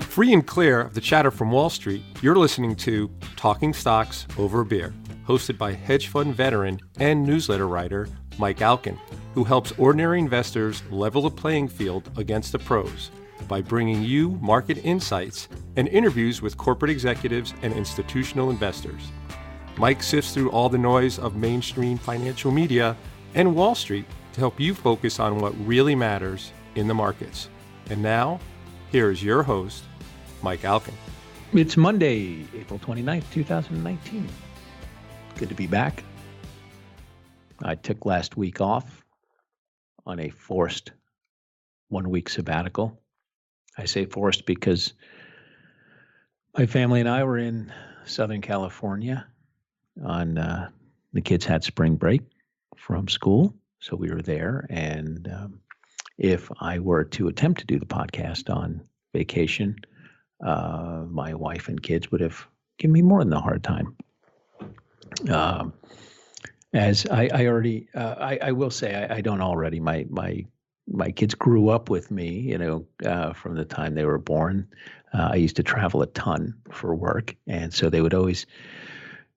Free and clear of the chatter from Wall Street, you're listening to Talking Stocks Over a Beer, hosted by hedge fund veteran and newsletter writer Mike Alkin, who helps ordinary investors level the playing field against the pros by bringing you market insights and interviews with corporate executives and institutional investors. Mike sifts through all the noise of mainstream financial media and Wall Street to help you focus on what really matters in the markets. And now, here's your host, Mike Alkin. It's Monday, April 29th, 2019. Good to be back. I took last week off on a forced 1-week sabbatical. I say forced because my family and I were in Southern California on the kids had spring break from school, so we were there. And if I were to attempt to do the podcast on vacation, my wife and kids would have given me more than a hard time. As I will say, I don't already. My kids grew up with me, from the time they were born. I used to travel a ton for work, and so they would always,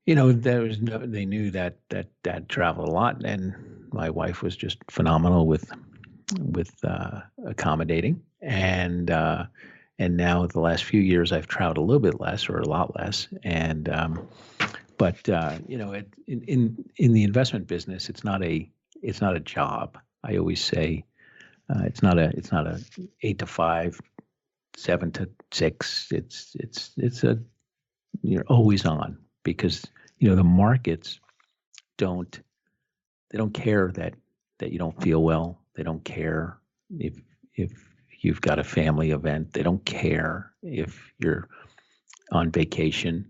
they knew that Dad traveled a lot, and my wife was just phenomenal with accommodating. And now the last few years I've traveled a little bit less, or a lot less, and But in the investment business, it's not a job. I always say it's not a 8 to 5, 7 to 6. It's you're always on, because the markets don't care that you don't feel well. They don't care if you've got a family event. They don't care if you're on vacation,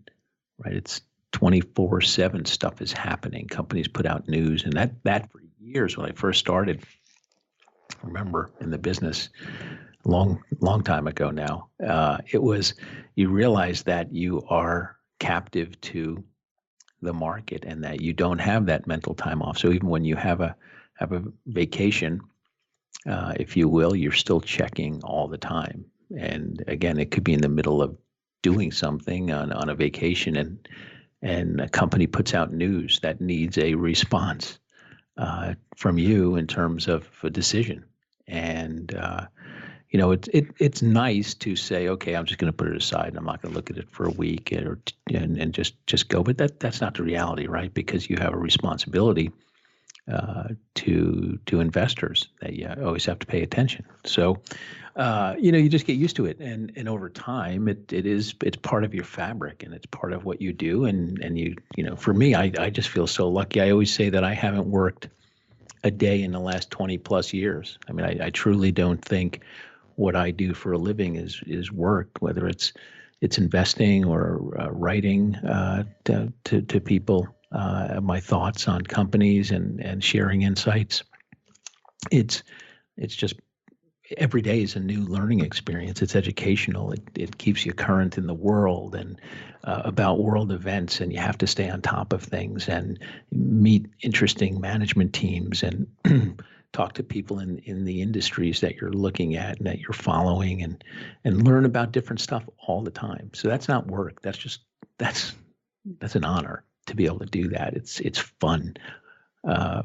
right? It's 24/7 stuff is happening. Companies put out news, and that for years, when I first started, I remember in the business, long time ago now, it was, you realize that you are captive to the market and that you don't have that mental time off. So even when you have a vacation, if you will, you're still checking all the time. And again, it could be in the middle of doing something on a vacation, and a company puts out news that needs a response from you in terms of a decision. And it's nice to say, okay, I'm just going to put it aside and I'm not going to look at it for a week and just go. But that's not the reality, right? Because you have a responsibility to investors that you always have to pay attention. So you just get used to it, and over time it's part of your fabric, and it's part of what you do. And you for me, I just feel so lucky. I always say that I haven't worked a day in the last 20 plus years. I mean, I truly don't think what I do for a living is work, whether it's investing or writing to people my thoughts on companies and sharing insights. It's just, every day is a new learning experience. It's educational. It keeps you current in the world and about world events, and you have to stay on top of things and meet interesting management teams and talk to people in the industries that you're looking at and that you're following, and learn about different stuff all the time. So that's not work. That's an honor to be able to do that. It's fun. I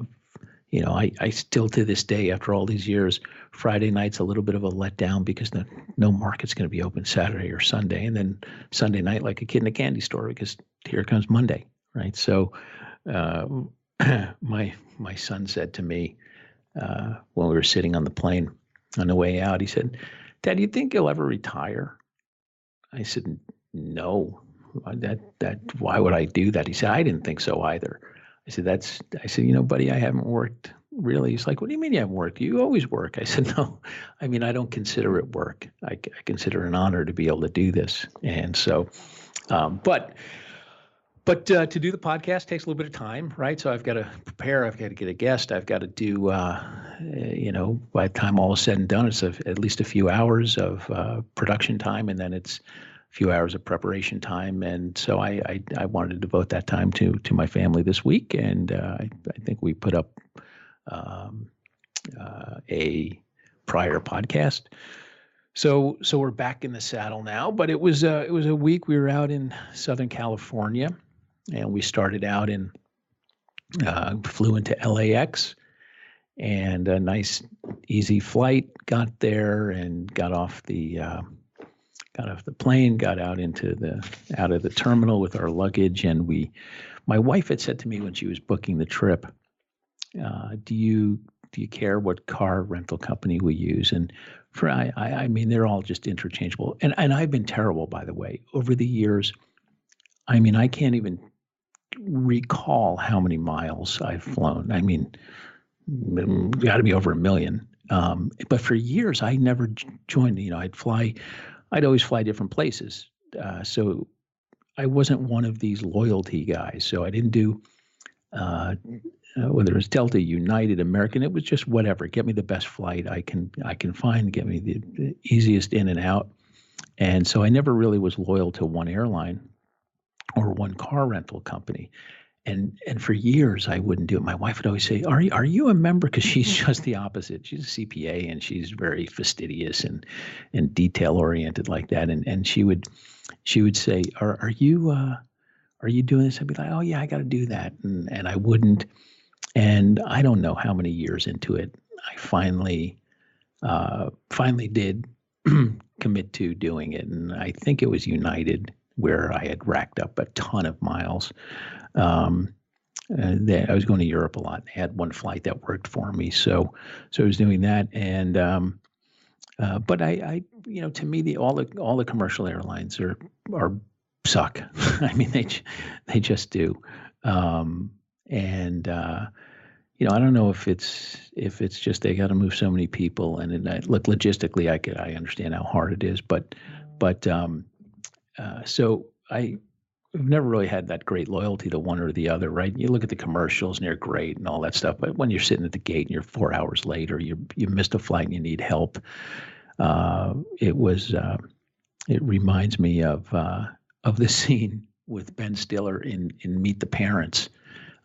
still, to this day, after all these years, Friday night's a little bit of a letdown because no market's going to be open Saturday or Sunday, and then Sunday night like a kid in a candy store, because here comes Monday, right? So my son said to me when we were sitting on the plane on the way out, he said, "Dad, do you think you'll ever retire?" I said, "No. Why would I do that?" He said, "I didn't think so either." I said, buddy, I haven't worked really. He's like, "What do you mean you haven't worked? You always work." I said, "No, I mean, I don't consider it work. I consider it an honor to be able to do this." And so, but to do the podcast takes a little bit of time, right? So I've got to prepare. I've got to get a guest. I've got to do, by the time all is said and done, it's at least a few hours of production time, and then it's a few hours of preparation time. And so I wanted to devote that time to my family this week. And I think we put up a prior podcast So we're back in the saddle now, but it was a week. We were out in Southern California, and we started out flew into LAX, and a nice easy flight. Got there and got off the plane, got out of the terminal with our luggage, and my wife had said to me when she was booking the trip, do you care what car rental company we use? And I mean, they're all just interchangeable. And I've been terrible, by the way, over the years. I mean, I can't even recall how many miles I've flown. I mean, got to be over 1 million. But for years, I never joined. I'd always fly different places. So I wasn't one of these loyalty guys. So I didn't do whether it was Delta, United, American. It was just whatever. Get me the best flight I can find. Get me the easiest in and out. And so I never really was loyal to one airline or one car rental company. And for years I wouldn't do it. My wife would always say, "Are you a member?" Because she's just the opposite. She's a CPA and she's very fastidious and detail oriented like that. And she would say, "Are you doing this?" I'd be like, "Oh yeah, I got to do that." And I wouldn't. And I don't know how many years into it, I finally did commit to doing it. And I think it was United, where I had racked up a ton of miles. I was going to Europe a lot. I had one flight that worked for me, so I was doing that. And but I to me, all the commercial airlines are suck. I mean, they just do. I don't know if it's just they got to move so many people, and look, logistically, I understand how hard it is, but so I've never really had that great loyalty to one or the other, right? You look at the commercials and they're great and all that stuff, but when you're sitting at the gate and you're 4 hours late, or you missed a flight and you need help, it reminds me of the scene with Ben Stiller in Meet the Parents.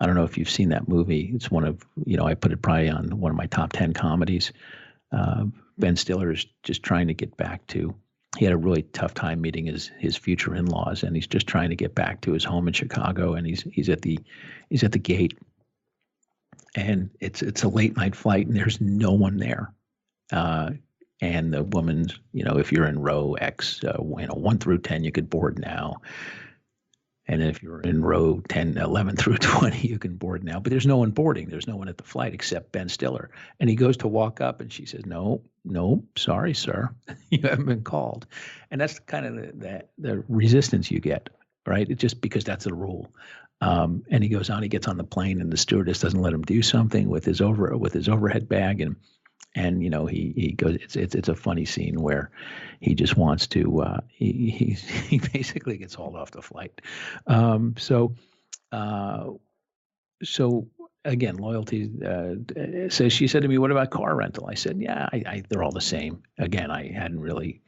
I don't know if you've seen that movie. It's one of, I put it probably on one of my top 10 comedies. Ben Stiller is just trying to get back to, he had a really tough time meeting his future in-laws, and he's just trying to get back to his home in Chicago, and he's at the gate, and it's a late night flight, and there's no one there. And the woman's, if you're in row X, 1 through 10, you could board now. And if you're in row 10, 11 through 20, you can board now. But there's no one boarding. There's no one at the flight except Ben Stiller. And he goes to walk up, and she says, no, sorry, sir. You haven't been called. And that's kind of the resistance you get, right? It's just because that's the rule. And he goes on, he gets on the plane, and the stewardess doesn't let him do something with his overhead bag. And he goes. It's a funny scene where he just wants to. He basically gets hauled off the flight. So again, loyalty. So she said to me, "What about car rental?" I said, "Yeah, they're all the same." Again, I hadn't really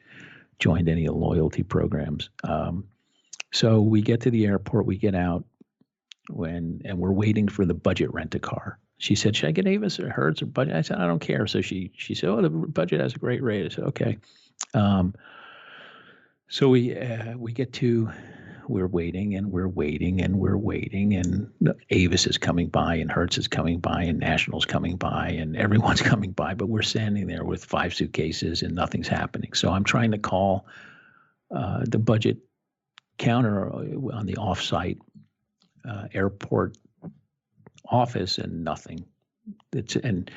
joined any loyalty programs. So we get to the airport, we get out, and we're waiting for the budget rent-a-car. She said, "Should I get Avis or Hertz or budget?" I said, "I don't care." So she said, "Oh, the budget has a great rate." I said, "Okay." So we get to, we're waiting and we're waiting and we're waiting, and Avis is coming by and Hertz is coming by and National's coming by and everyone's coming by, but we're standing there with 5 suitcases and nothing's happening. So I'm trying to call the budget counter on the off-site airport office, and nothing. And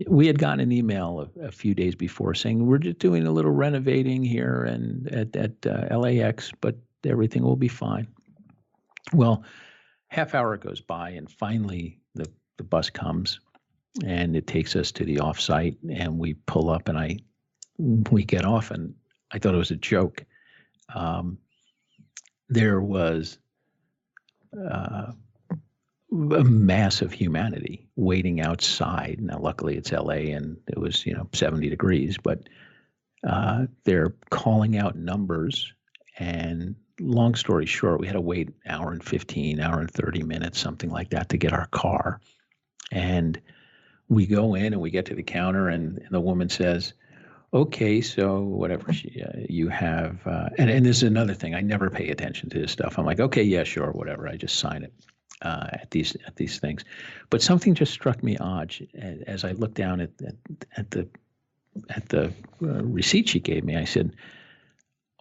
we had gotten an email a few days before saying, "We're just doing a little renovating here and at LAX, but everything will be fine." Well, half hour goes by, and finally the bus comes, and it takes us to the offsite, and we pull up, and we get off, and I thought it was a joke. There was a mass of humanity waiting outside. Now, luckily it's LA and it was, 70 degrees, but they're calling out numbers. And long story short, we had to wait an hour and 15, hour and 30 minutes, something like that, to get our car. And we go in and we get to the counter, and the woman says, okay, so whatever you have, and this is another thing. I never pay attention to this stuff. I'm like, okay, yeah, sure, whatever. I just sign it at these things. But something just struck me odd as I looked down at the receipt she gave me. I said,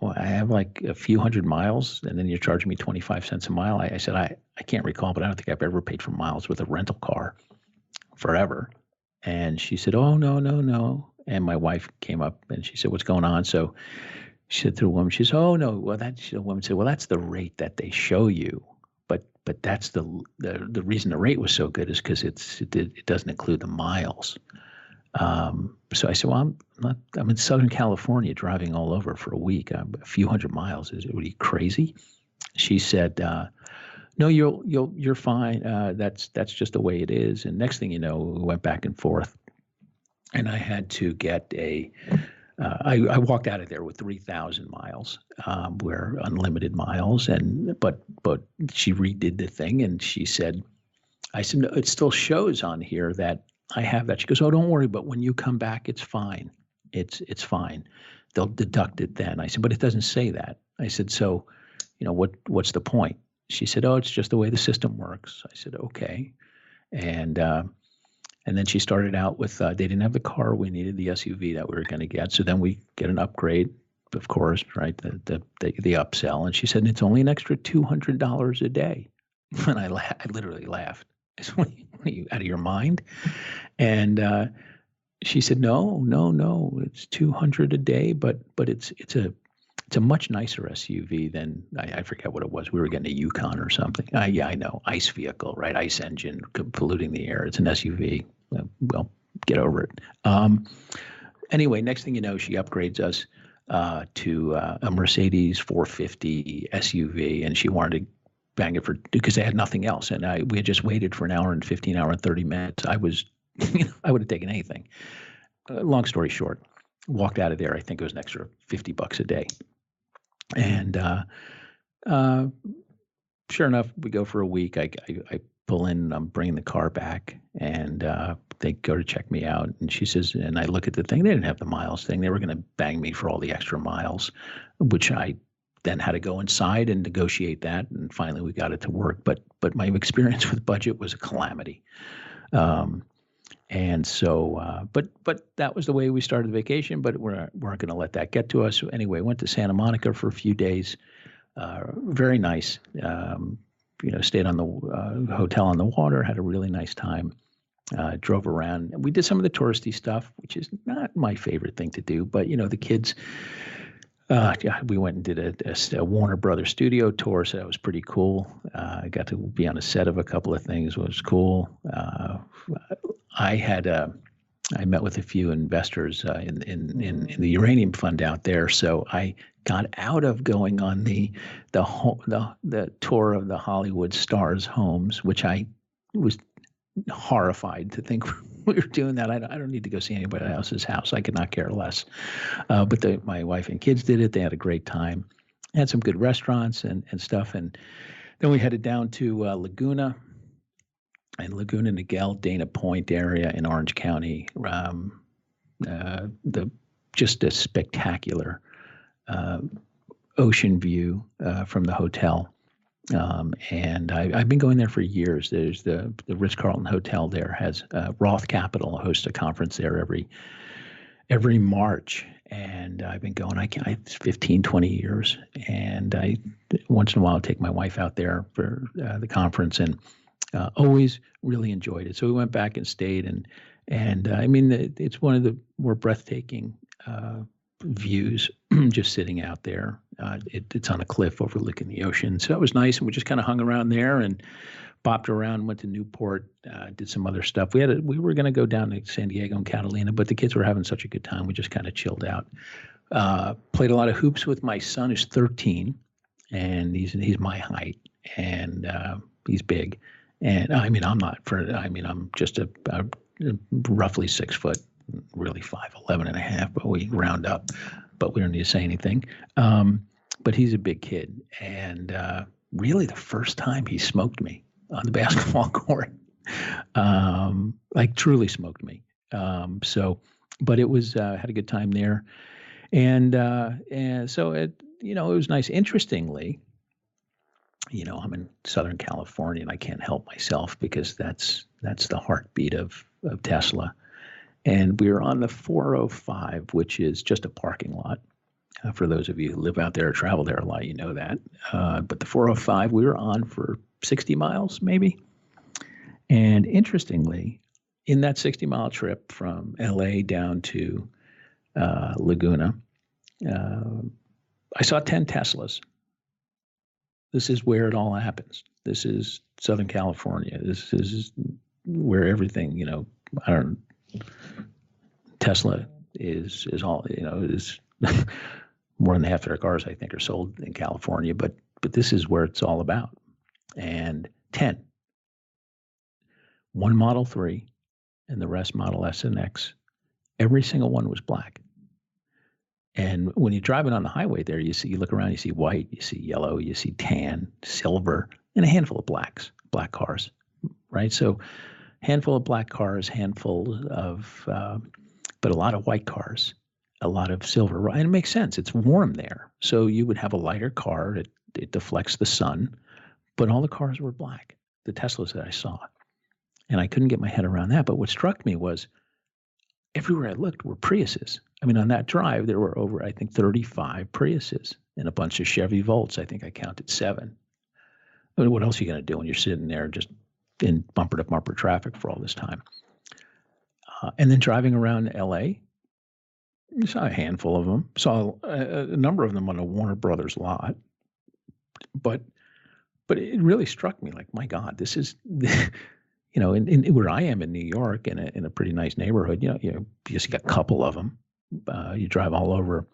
well, I have like a few hundred miles, and then you're charging me 25 cents a mile. I said, I can't recall, but I don't think I've ever paid for miles with a rental car forever. And she said, oh, no, no, no. And my wife came up and she said, what's going on? So she said to the woman, she said, oh, no. Well, the woman said, well, that's the rate that they show you. But that's the reason the rate was so good is because it doesn't include the miles. So I said, well, I'm in Southern California driving all over for a week. A few hundred miles. Are you crazy? She said, no, you're fine. That's just the way it is. And next thing you know, we went back and forth, and I had to get I walked out of there with 3,000 miles, where unlimited miles, but she redid the thing, and she said, I said, no, it still shows on here that I have that. She goes, oh, don't worry, but when you come back, it's fine. It's fine. They'll deduct it then. I said, but it doesn't say that. I said, so, what's the point? She said, oh, it's just the way the system works. I said, okay. And then she started out with, they didn't have the car. We needed the SUV that we were going to get. So then we get an upgrade, of course, right? The upsell. And she said, it's only an extra $200 a day. And I literally laughed. I said, what are you out of your mind? And she said, no, it's $200 a day, but it's a much nicer SUV than, I forget what it was. We were getting a Yukon or something. Yeah, I know. ICE vehicle, right? ICE engine polluting the air. It's an SUV. Well, get over it. Anyway, next thing you know, she upgrades us to a Mercedes 450 SUV, and she wanted to bang it because they had nothing else. And we had just waited for an hour and 15, hour and 30 minutes. I would have taken anything. Long story short, walked out of there. I think it was an extra $50 a day. And sure enough, we go for a week. I pull in, I'm bringing the car back, and they go to check me out. And she says, and I look at the thing, they didn't have the miles thing. They were going to bang me for all the extra miles, which I then had to go inside and negotiate that. And finally we got it to work. But my experience with budget was a calamity. And so, but that was the way we started the vacation, but we weren't going to let that get to us. So anyway, went to Santa Monica for a few days. Very nice. Stayed on the hotel on the water, had a really nice time. Drove around. We did some of the touristy stuff, which is not my favorite thing to do, but the kids, we went and did a Warner Brothers studio tour, so that was pretty cool. I got to be on a set of a couple of things, which was cool. I met with a few investors in the uranium fund out there, so I got out of going on the tour of the Hollywood stars' homes, which I was horrified to think we were doing that. I don't need to go see anybody else's house. I could not care less. But my wife and kids did it. They had a great time. Had some good restaurants and stuff. And then we headed down to Laguna Niguel, Dana Point area in Orange County. Just a spectacular ocean view from the hotel. And I've been going there for years. There's the Ritz-Carlton Hotel there has Roth Capital hosts a conference there every March. And I've been going, it's 15, 20 years. And I once in a while take my wife out there for the conference, and always really enjoyed it. So we went back and stayed, and I mean, it's one of the more breathtaking views just sitting out there. It's on a cliff overlooking the ocean. So that was nice. And we just kind of hung around there and bopped around, went to Newport, did some other stuff. We were going to go down to San Diego and Catalina, but the kids were having such a good time. We just kind of chilled out. Played a lot of hoops with my son, who's 13, and he's my height, and he's big. And I mean, I'm just a roughly 6 foot, really 5'11" and a half, but we round up, but we don't need to say anything. But he's a big kid, and really the first time he smoked me on the basketball court, like truly smoked me. So but it was had a good time there, and so it it was nice. Interestingly, I'm in Southern California, and I can't help myself because that's the heartbeat of Tesla. And we were on the 405, which is just a parking lot. For those of you who live out there or travel there a lot, you know that. But the 405, we were on for 60 miles, maybe. And interestingly, in that 60-mile trip from LA down to Laguna, I saw 10 Teslas. This is where it all happens. This is Southern California. This is where everything, Tesla is all, is more than half of their cars, I think, are sold in California, but this is where it's all about. And 10, one Model 3 and the rest Model S and X, every single one was black. And when you're driving on the highway there, you look around, you see white, you see yellow, you see tan, silver, and a handful of black cars, right? So handful of black cars, handful of, but a lot of white cars, a lot of silver. And it makes sense. It's warm there. So you would have a lighter car. It deflects the sun, but all the cars were black, the Teslas that I saw. And I couldn't get my head around that. But what struck me was everywhere I looked were Priuses. I mean, on that drive, there were over, I think, 35 Priuses and a bunch of Chevy Volts. I think I counted 7. I mean, what else are you going to do when you're sitting there just in bumper-to-bumper traffic for all this time? And then driving around L.A., you saw a handful of them. Saw a number of them on a Warner Brothers lot. But it really struck me like, my God, this is... in where I am in New York, in a pretty nice neighborhood, you just got a couple of them. You drive all over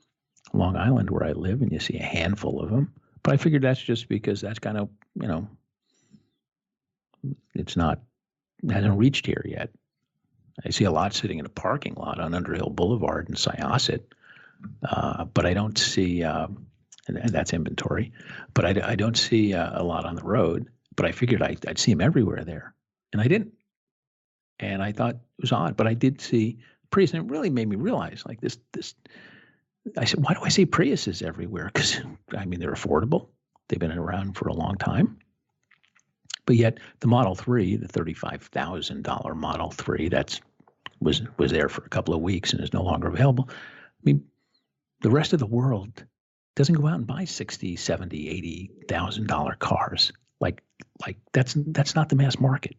Long Island where I live, and you see a handful of them. But I figured that's just because that's kind of, hasn't reached here yet. I see a lot sitting in a parking lot on Underhill Boulevard in Syosset, but I don't see, and that's inventory, but I don't see a lot on the road. But I figured I'd see them everywhere there. And I didn't. And I thought it was odd, but I did see Prius, and it really made me realize, like, this. I said, why do I see Priuses everywhere? Because, I mean, they're affordable. They've been around for a long time. But yet the Model 3, the $35,000 Model 3, was there for a couple of weeks and is no longer available. I mean, the rest of the world doesn't go out and buy $60,000, $70,000, $80,000 cars. Like that's not the mass market.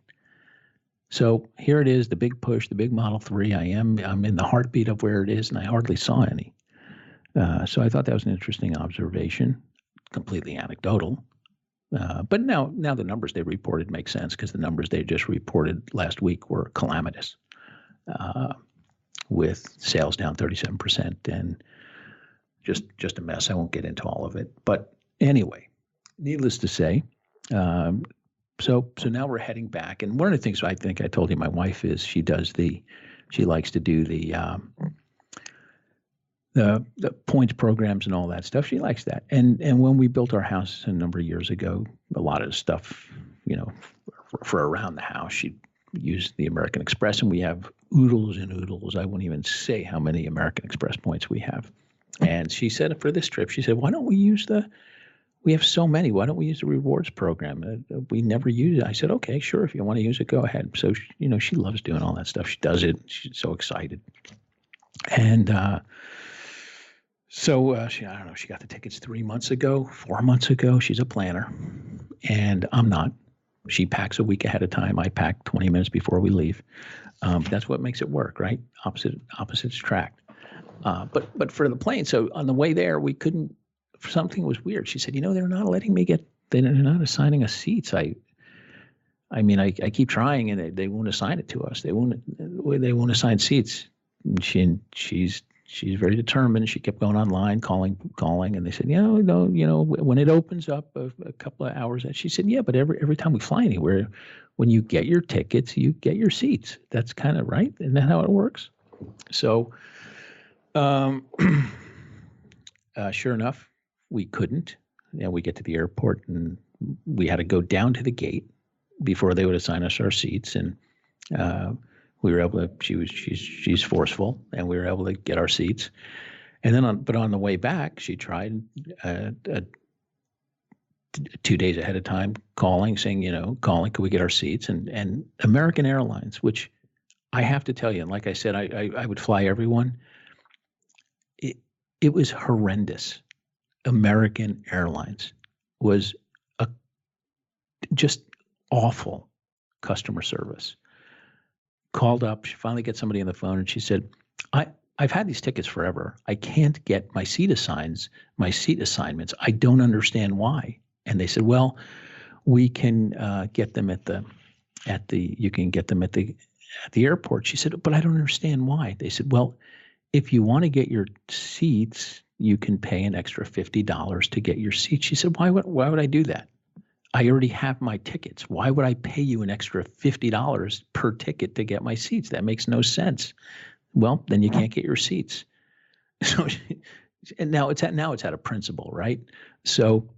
So here it is, the big push, the big Model 3. I'm in the heartbeat of where it is, and I hardly saw any. So I thought that was an interesting observation, completely anecdotal. But now the numbers they reported make sense, because the numbers they just reported last week were calamitous, with sales down 37% and just a mess. I won't get into all of it. But anyway, needless to say, so now we're heading back. And one of the things I think I told you my wife is she likes to do the points programs and all that stuff. She likes that. And when we built our house a number of years ago, a lot of stuff, for around the house, she used the American Express, and we have oodles and oodles. I won't even say how many American Express points we have. And she said for this trip, she said, why don't we use we have so many. Why don't we use the rewards program? We never use it. I said, okay, sure. If you want to use it, go ahead. So, she loves doing all that stuff. She does it. She's so excited. And so I don't know, she got the tickets 4 months ago. She's a planner, and I'm not. She packs a week ahead of time. I pack 20 minutes before we leave. That's what makes it work, right? Opposites attract. But for the plane, so on the way there, we couldn't. Something was weird. She said, they're not letting me they're not assigning us seats. I I keep trying, and they won't assign it to us. They won't assign seats. And she's very determined. She kept going online, calling, and they said, when it opens up a couple of hours, she said, yeah, but every time we fly anywhere, when you get your tickets, you get your seats. That's kind of right. Isn't that how it works? So, sure enough, we couldn't. We get to the airport, and we had to go down to the gate before they would assign us our seats. And We were able to. She's forceful, and we were able to get our seats. And then on the way back, she tried 2 days ahead of time calling, saying, could we get our seats? And American Airlines, which I have to tell you, and like I said, I would fly everyone. It was horrendous. American Airlines was just awful customer service. Called up, she finally gets somebody on the phone, and she said, I've had these tickets forever. I can't get my seat assignments. I don't understand why. And they said, well, we can get them at the airport. She said, but I don't understand why. They said, well, if you want to get your seats, you can pay an extra $50 to get your seats. She said, why would I do that? I already have my tickets. Why would I pay you an extra $50 per ticket to get my seats? That makes no sense. Well, then you can't get your seats. So, and now it's at a principle, right? So,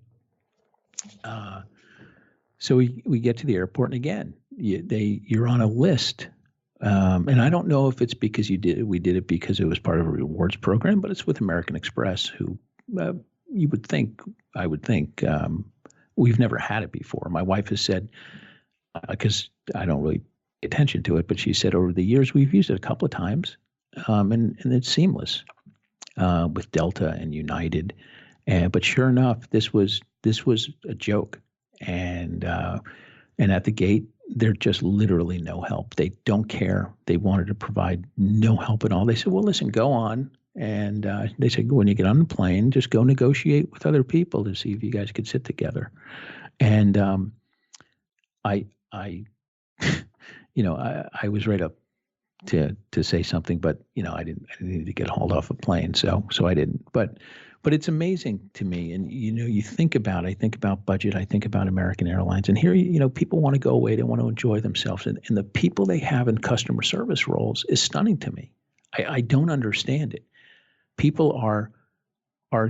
we get to the airport, and again, you're on a list, and I don't know if it's because we did it because it was part of a rewards program, but it's with American Express, who I would think we've never had it before. My wife has said, because I don't really pay attention to it, but she said over the years we've used it a couple of times, and it's seamless with Delta and United. But sure enough, this was a joke, and at the gate, they're just literally no help. They don't care. They wanted to provide no help at all. They said, well, listen, go on. And they said, when you get on the plane, just go negotiate with other people to see if you guys could sit together. And I was right up to say something, but I didn't need to get hauled off a plane, so I didn't. But it's amazing to me, and I think about budget, I think about American Airlines, and here people want to go away, they want to enjoy themselves, and the people they have in customer service roles is stunning to me. I don't understand it. People are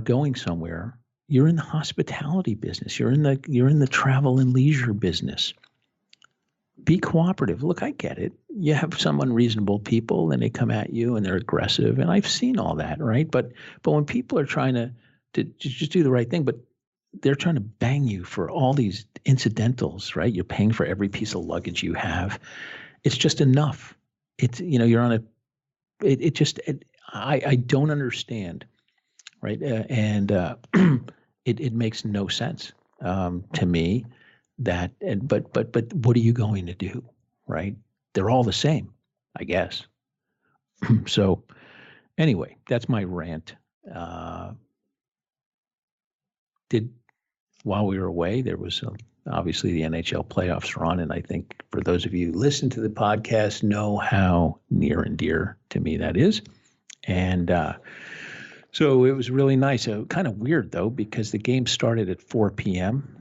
going somewhere. You're in the hospitality business. You're in the travel and leisure business. Be cooperative. Look, I get it. You have some unreasonable people, and they come at you, and they're aggressive, and I've seen all that, right? But when people are trying to just do the right thing, but they're trying to bang you for all these incidentals, right? You're paying for every piece of luggage you have. It's just enough. It's you're on a. I don't understand, right? And it makes no sense to me. But what are you going to do, right? They're all the same, I guess. So anyway, that's my rant. While we were away, there was obviously the NHL playoffs are on, and I think for those of you who listen to the podcast know how near and dear to me that is. And so it was really nice. Kind of weird though, because the game started at 4 p.m.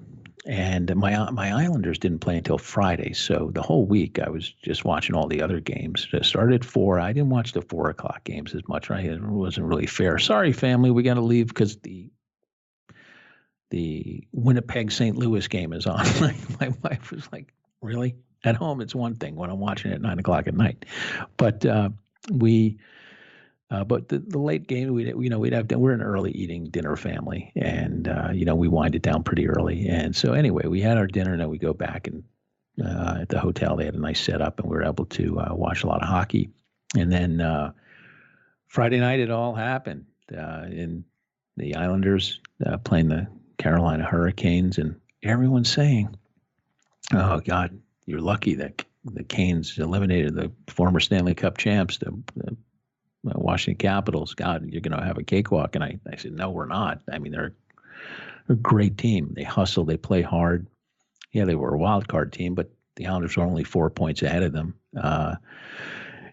And my Islanders didn't play until Friday, so the whole week I was just watching all the other games. It started at 4. I didn't watch the 4 o'clock games as much. Right? It wasn't really fair. Sorry, family, we got to leave because the Winnipeg St. Louis game is on. My wife was like, "Really?" At home, it's one thing. When I'm watching it at 9 o'clock at night, but but the late game, we'd have we're an early eating dinner family, and we wind it down pretty early. And so anyway, we had our dinner, and then we go back, and at the hotel they had a nice setup, and we were able to watch a lot of hockey. And then Friday night it all happened, in the Islanders playing the Carolina Hurricanes, and everyone's saying, "Oh God, you're lucky that the Canes eliminated the former Stanley Cup champs, the Washington Capitals. God, you're going to have a cakewalk." And I said, no, we're not. I mean, they're a great team. They hustle. They play hard. Yeah, they were a wild card team, but the Islanders were only 4 points ahead of them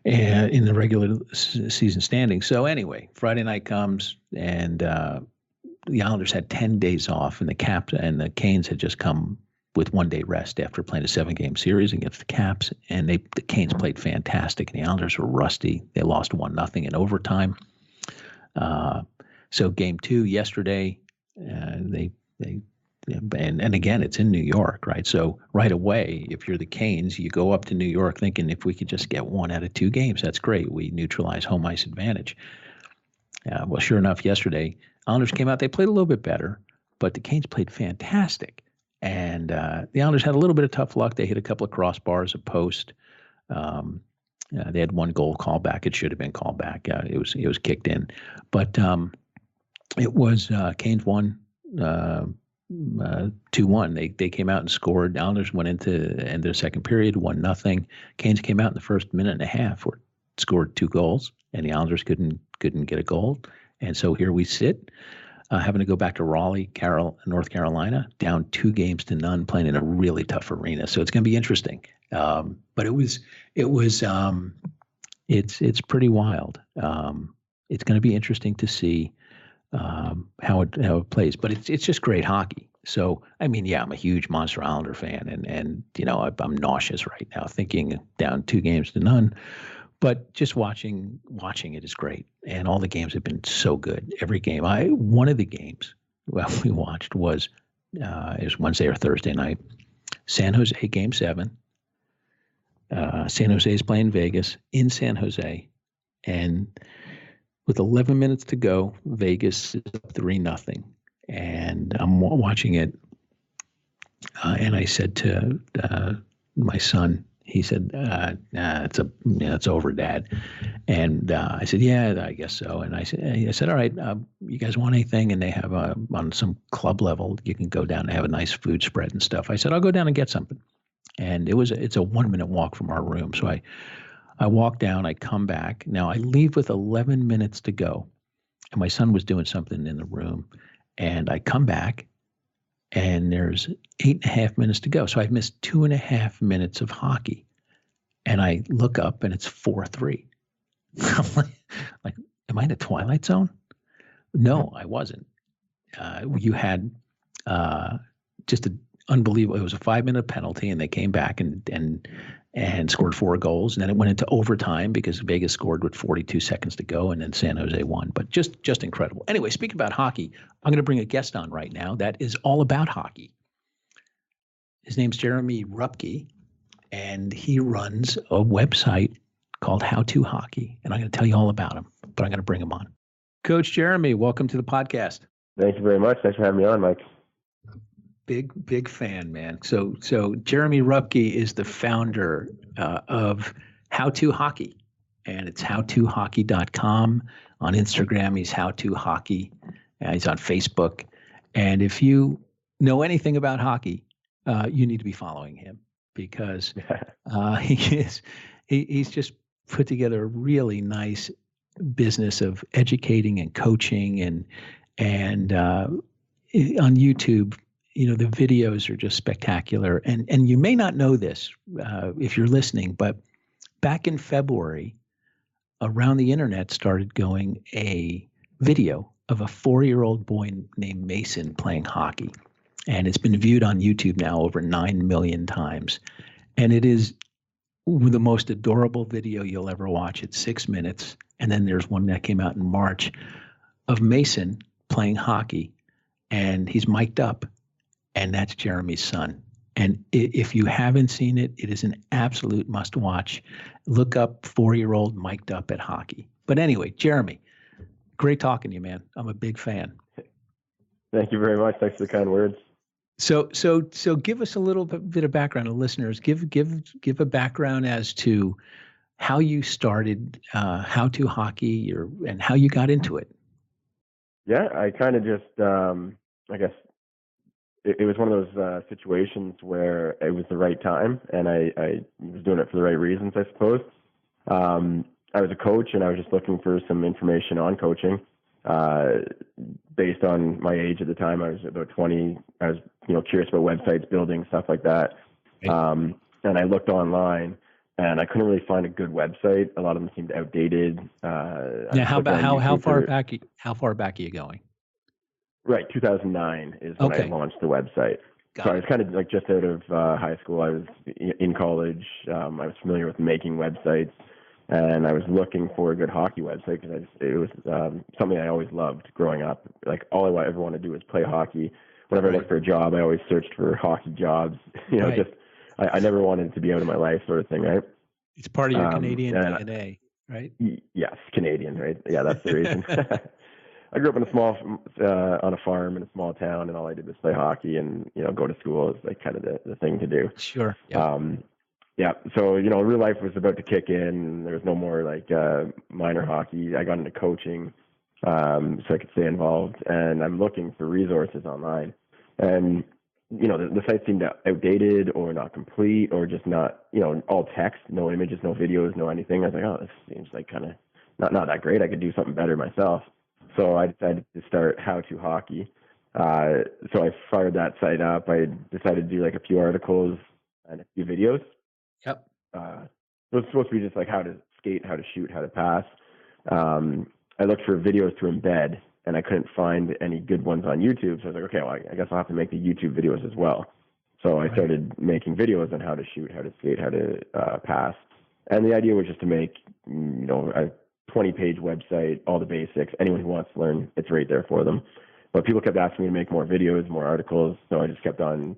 and in the regular season standing. So anyway, Friday night comes, and the Islanders had 10 days off, and the Canes had just come with 1 day rest after playing a 7-game series against the Caps, and the Canes played fantastic, and the Islanders were rusty. They lost 1-0 in overtime. So game 2 yesterday, they and again, it's in New York, right? So right away, if you're the Canes, you go up to New York thinking if we could just get 1 out of 2 games, that's great. We neutralize home ice advantage. Well, sure enough, yesterday, Islanders came out. They played a little bit better, but the Canes played fantastic. And the Islanders had a little bit of tough luck. They hit a couple of crossbars, a post. They had 1 goal called back. It should have been called back. It was kicked in. But it was Canes won 2-1. They came out and scored. Islanders went into end of the second period, 1-0. Canes came out in the first minute and a half, scored 2 goals, and the Islanders couldn't get a goal. And so here we sit, having to go back to Raleigh, North Carolina, down 2-0, playing in a really tough arena. So it's going to be interesting. But it's pretty wild. It's going to be interesting to see how it plays. But it's just great hockey. So I mean, yeah, I'm a huge Monster Islander fan, and I'm nauseous right now thinking down 2-0. But just watching it is great, and all the games have been so good. Every game, one of the games we watched was it was Wednesday or Thursday night, San Jose Game 7. San Jose is playing Vegas in San Jose, and with 11 minutes to go, Vegas is up 3-0, and I'm watching it, and I said to my son. He said, it's over, Dad. And I said, yeah, I guess so. And I said, all right, you guys want anything? And they have on some club level, you can go down and have a nice food spread and stuff. I said, I'll go down and get something. And it's a 1-minute walk from our room. So I walk down, I come back. Now I leave with 11 minutes to go. And my son was doing something in the room. And I come back, and there's 8.5 minutes to go. So I've missed 2.5 minutes of hockey. And I look up, and it's 4-3. I'm like, am I in a Twilight Zone? No, I wasn't. You had just an unbelievable. It was a 5-minute penalty, and they came back and scored 4 goals. And then it went into overtime because Vegas scored with 42 seconds to go, and then San Jose won. But just incredible. Anyway, speaking about hockey, I'm going to bring a guest on right now that is all about hockey. His name's Jeremy Rupke, and he runs a website called How To Hockey. And I'm going to tell you all about him, but I'm going to bring him on. Coach Jeremy, welcome to the podcast. Thank you very much. Thanks for having me on, Mike. Big fan, man. So Jeremy Rupke is the founder of How To Hockey, and it's howtohockey.com. On Instagram, he's How To Hockey. He's on Facebook. And if you know anything about hockey, you need to be following him because he's just put together a really nice business of educating and coaching and on YouTube. The videos are just spectacular. And you may not know this if you're listening, but back in February, around the internet started going a video of a 4-year-old boy named Mason playing hockey. And it's been viewed on YouTube now over 9 million times. And it is the most adorable video you'll ever watch. It's 6 minutes. And then there's one that came out in March of Mason playing hockey. And he's mic'd up. And that's Jeremy's son. And if you haven't seen it, it is an absolute must watch. Look up 4-year-old mic'd up at hockey. But anyway, Jeremy, great talking to you, man. I'm a big fan. Thank you very much. Thanks for the kind words. So give us a little bit of background to listeners. Give a background as to how you started How To Hockey and how you got into it. Yeah, I kind of just, I guess, it was one of those situations where it was the right time, and I was doing it for the right reasons, I suppose. I was a coach, and I was just looking for some information on coaching. Based on my age at the time, I was about 20. I was, curious about websites, building, stuff like that. And I looked online, and I couldn't really find a good website. A lot of them seemed outdated. How far back are you going? Right, 2009 is when I launched the website. I was kind of like just out of high school. I was in college. I was familiar with making websites, and I was looking for a good hockey website because it was something I always loved growing up. Like all I ever wanted to do was play hockey whenever I looked for a job, I always searched for hockey jobs. Just I never wanted it to be out of my life, sort of thing, right? It's part of your Canadian DNA, right? Yes, Canadian, right? Yeah, that's the reason. I grew up in on a farm in a small town, and all I did was play hockey and go to school is like kind of the thing to do. Sure. Yeah. Yeah. So real life was about to kick in. There was no more like minor hockey. I got into coaching, so I could stay involved. And I'm looking for resources online, and the site seemed outdated or not complete or just not all text, no images, no videos, no anything. I was like, oh, this seems like kind of not that great. I could do something better myself. So I decided to start How to Hockey. So I fired that site up. I decided to do like a few articles and a few videos. Yep. It was supposed to be just like how to skate, how to shoot, how to pass. I looked for videos to embed, and I couldn't find any good ones on YouTube. So I was like, okay, well, I guess I'll have to make the YouTube videos as well. So I started making videos on how to shoot, how to skate, how to pass. And the idea was just to make, a 20-page website, all the basics. Anyone who wants to learn, it's right there for them. But people kept asking me to make more videos, more articles. So I just kept on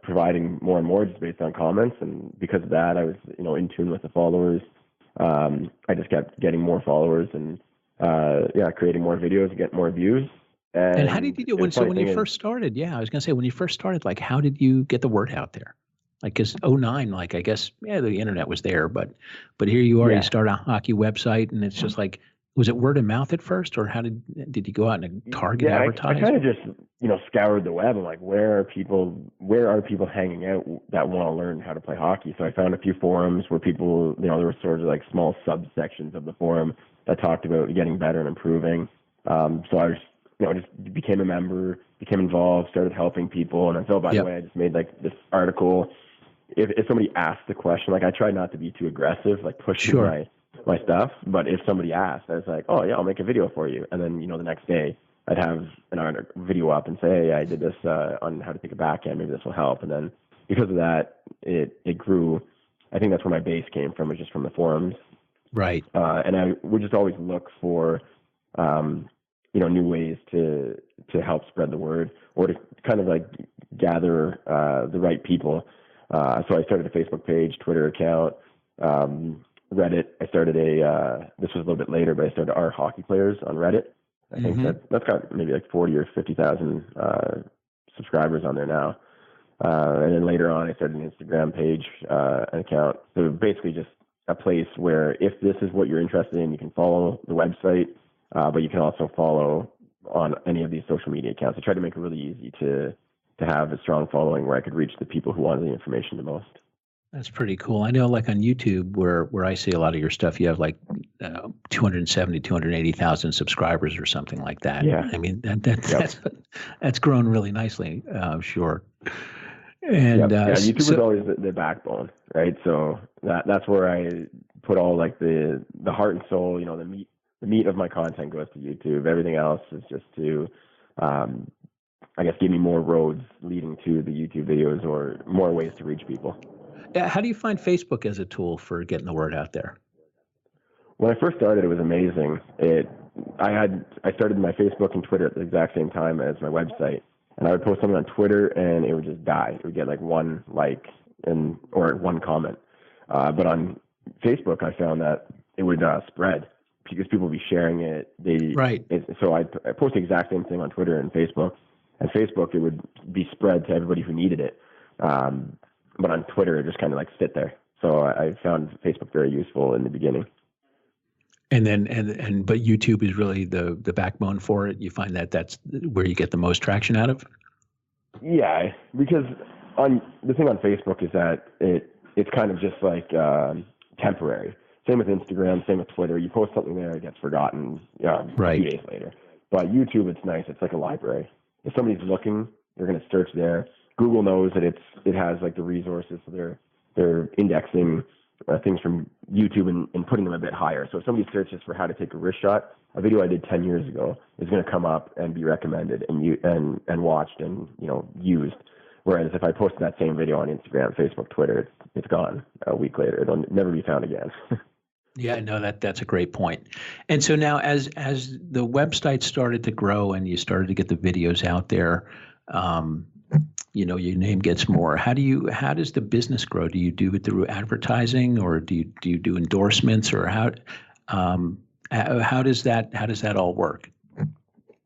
providing more and more just based on comments. And because of that, I was, in tune with the followers. I just kept getting more followers and, creating more videos and get more views. And how did you do when you first started? Yeah, I was going to say, when you first started, like, how did you get the word out there? Like, because 2009, like, I guess, the internet was there, but here you are, you start a hockey website, and it's just like, was it word of mouth at first, or how did you go out and target advertise? I kind of just, scoured the web. I'm like, where are people hanging out that want to learn how to play hockey? So I found a few forums where people, there were sort of like small subsections of the forum that talked about getting better and improving. So I was, just became a member, became involved, started helping people. And then, by the way, I just made like this article. If somebody asked the question, like I tried not to be too aggressive, like pushing my stuff. But if somebody asked, I was like, oh yeah, I'll make a video for you. And then, the next day I'd have an video up and say, hey, I did this on how to take a backhand. Maybe this will help. And then because of that, it grew. I think that's where my base came from, was just from the forums. Right. And I would just always look for, new ways to help spread the word or to kind of like gather the right people. So I started a Facebook page, Twitter account, Reddit. I started this was a little bit later, but I started Our Hockey Players on Reddit. I think that's got maybe like 40 or 50,000 subscribers on there now. And then later on, I started an Instagram page, an account. So basically just a place where if this is what you're interested in, you can follow the website, but you can also follow on any of these social media accounts. I tried to make it really easy to have a strong following where I could reach the people who wanted the information the most. That's pretty cool. I know, like on YouTube, where I see a lot of your stuff, you have like 280,000 subscribers or something like that. Yeah. I mean, that's grown really nicely, sure. And YouTube was always the backbone, right? So that's where I put all like the heart and soul. The meat of my content goes to YouTube. Everything else is just to I guess give me more roads leading to the YouTube videos or more ways to reach people. How do you find Facebook as a tool for getting the word out there? When I first started, it was amazing. I started my Facebook and Twitter at the exact same time as my website, and I would post something on Twitter and it would just die. It would get like one like or one comment. But on Facebook, I found that it would spread because people would be sharing it. So I post the exact same thing on Twitter and Facebook. And Facebook, it would be spread to everybody who needed it. But on Twitter, it just kind of like sit there. So I found Facebook very useful in the beginning. And then, but YouTube is really the backbone for it. You find that that's where you get the most traction out of? Yeah, because the thing on Facebook is that it's kind of just like temporary. Same with Instagram, same with Twitter. You post something there, it gets forgotten a few days later. But YouTube, it's nice. It's like a library. If somebody's looking, they're going to search there. Google knows that it has like the resources, so they're indexing things from YouTube and putting them a bit higher. So if somebody searches for how to take a wrist shot, a video I did 10 years ago is going to come up and be recommended and watched and used. Whereas if I posted that same video on Instagram, Facebook, Twitter, it's gone a week later. It'll never be found again. Yeah, no, that's a great point. And so now as the website started to grow and you started to get the videos out there, Your name gets more. How does the business grow? Do you do it through advertising, or do you do endorsements, or how does that all work?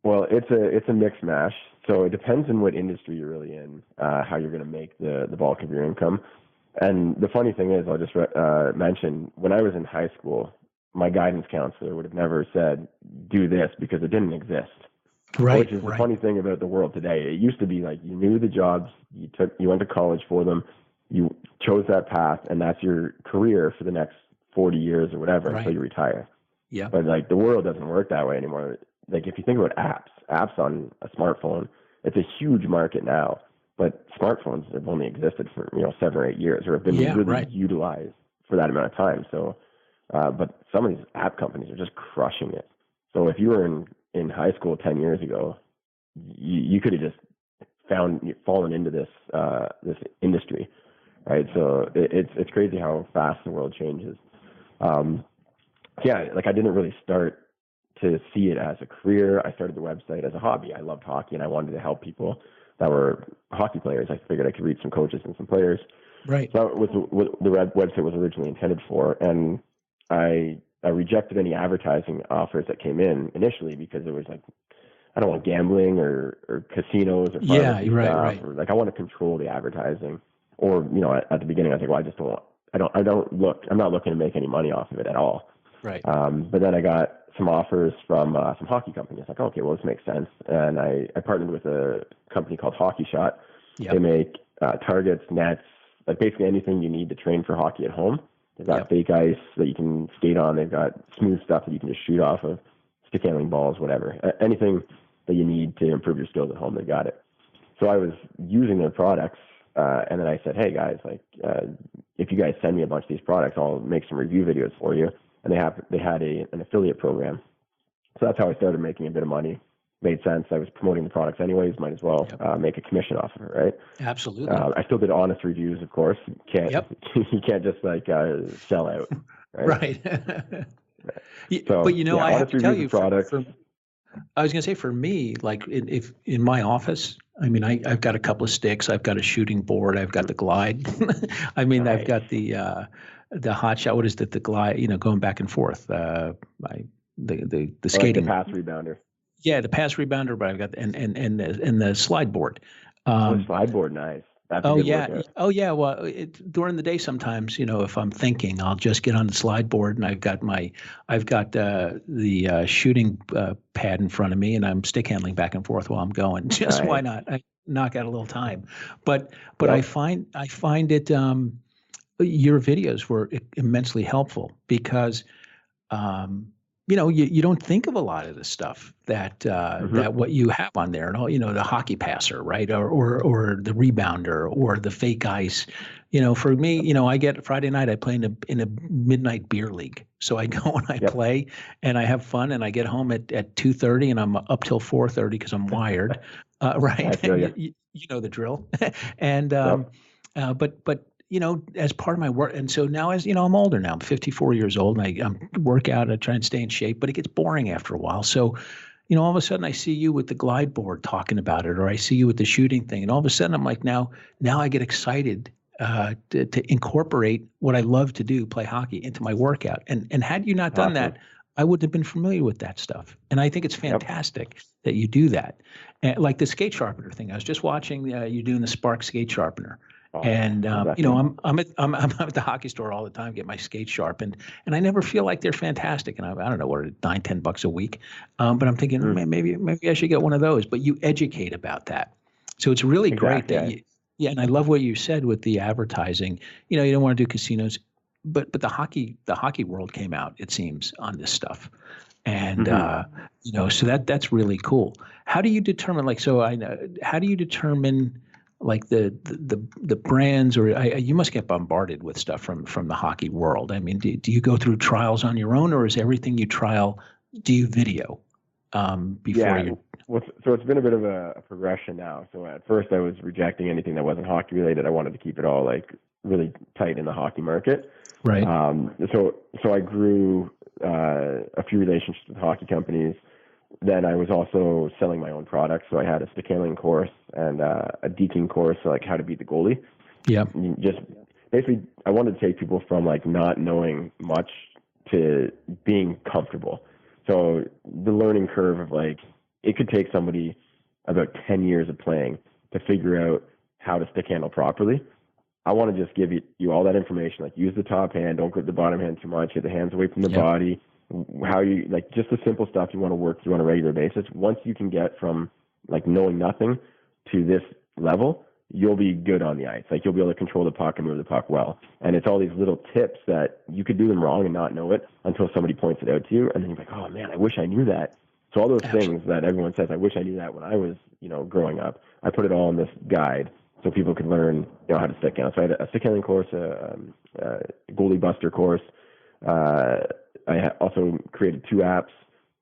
Well, it's a mix mash. So it depends on what industry you're really in, how you're going to make the bulk of your income. And the funny thing is, I'll just mention, when I was in high school, my guidance counselor would have never said, do this, because it didn't exist. Right. Which is the funny thing about the world today. It used to be like you knew the jobs, you went to college for them, you chose that path, and that's your career for the next 40 years or whatever until you retire. Yeah. But like the world doesn't work that way anymore. Like if you think about apps on a smartphone, it's a huge market now. But smartphones have only existed for 7 or 8 years, or have been really utilized for that amount of time. So, but some of these app companies are just crushing it. So if you were in high school 10 years ago, you could have just fallen into this industry, right? So it's crazy how fast the world changes. Like I didn't really start to see it as a career. I started the website as a hobby. I loved hockey and I wanted to help people that were hockey players. I figured I could reach some coaches and some players. Right. So that was what the website was originally intended for. And I rejected any advertising offers that came in initially because it was like, I don't want gambling or casinos or pharmacy stuff. Or like I want to control the advertising. Or, at the beginning I was like, well, I'm not looking to make any money off of it at all. Right. But then I got some offers from some hockey companies. Like, okay, well, this makes sense. And I partnered with a company called Hockey Shot. Yep. They make targets, nets, like basically anything you need to train for hockey at home. They've got fake ice that you can skate on. They've got smooth stuff that you can just shoot off of, stick handling balls, whatever. Anything that you need to improve your skills at home, they've got it. So I was using their products, and then I said, hey, guys, like if you guys send me a bunch of these products, I'll make some review videos for you. And they had an affiliate program. So that's how I started making a bit of money. Made sense. I was promoting the products anyways. Might as well make a commission off of it, right? Absolutely. I still did honest reviews, of course. You can't just like sell out, right? So, but I have to tell you, products. I was going to say, for me, like if in my office, I mean, I've got a couple of sticks. I've got a shooting board. I've got the glide. I mean, I've got the hot shot. What is it? The glide, going back and forth. The skating. The pass rebounder. Yeah, the pass rebounder, but I've got and the slide board. The slide board, nice. That's a good workout. Oh yeah. Well, during the day sometimes, if I'm thinking, I'll just get on the slide board and I've got the shooting pad in front of me and I'm stick handling back and forth while I'm going. Just why not? I knock out a little time. But I find it. Your videos were immensely helpful because. You don't think of a lot of the stuff that what you have on there and all, the hockey passer, right? Or the rebounder or the fake ice. For me, I get Friday night, I play in a midnight beer league. So I go and I play and I have fun and I get home at 2:30 and I'm up till 4:30 because I'm wired. Right. I feel you. You know the drill. And, but as part of my work. And so now I'm older now, I'm 54 years old and I work out, I try and stay in shape, but it gets boring after a while. So, all of a sudden I see you with the glide board talking about it, or I see you with the shooting thing. And all of a sudden I'm like, now I get excited to incorporate what I love to do, play hockey, into my workout. And had you not done that, I wouldn't have been familiar with that stuff. And I think it's fantastic that you do that. And like the skate sharpener thing, I was just watching you doing the Spark skate sharpener. And I'm at the hockey store all the time, get my skates sharpened, and I never feel like they're fantastic. And I don't know, what, $9-10 a week. But I'm thinking maybe I should get one of those. But you educate about that, so it's really great that you. Yeah, and I love what you said with the advertising. You don't want to do casinos, but the hockey world came out, it seems, on this stuff, and so that's really cool. How do you determine how do you determine like the brands, or you must get bombarded with stuff from the hockey world. I mean, do you go through trials on your own, or is everything you trial, do you video before you? Well, so it's been a bit of a progression now. So at first I was rejecting anything that wasn't hockey related. I wanted to keep it all like really tight in the hockey market. Right. So I grew a few relationships with hockey companies, then I was also selling my own products. So I had a stick handling course and a deking course, so like how to beat the goalie. Yeah. Just basically, I wanted to take people from like not knowing much to being comfortable. So the learning curve of like, it could take somebody about 10 years of playing to figure out how to stick handle properly. I want to just give you all that information, like use the top hand, don't grip the bottom hand too much, get the hands away from the body, how you, like just the simple stuff you want to work through on a regular basis. Once you can get from like knowing nothing to this level, you'll be good on the ice. Like you'll be able to control the puck and move the puck well. And it's all these little tips that you could do them wrong and not know it until somebody points it out to you. And then you're like, oh man, I wish I knew that. So all those things that everyone says, I wish I knew that when I was, growing up, I put it all in this guide so people could learn, how to stick handle. So I had a stick handling course, a goalie buster course. I also created 2 apps.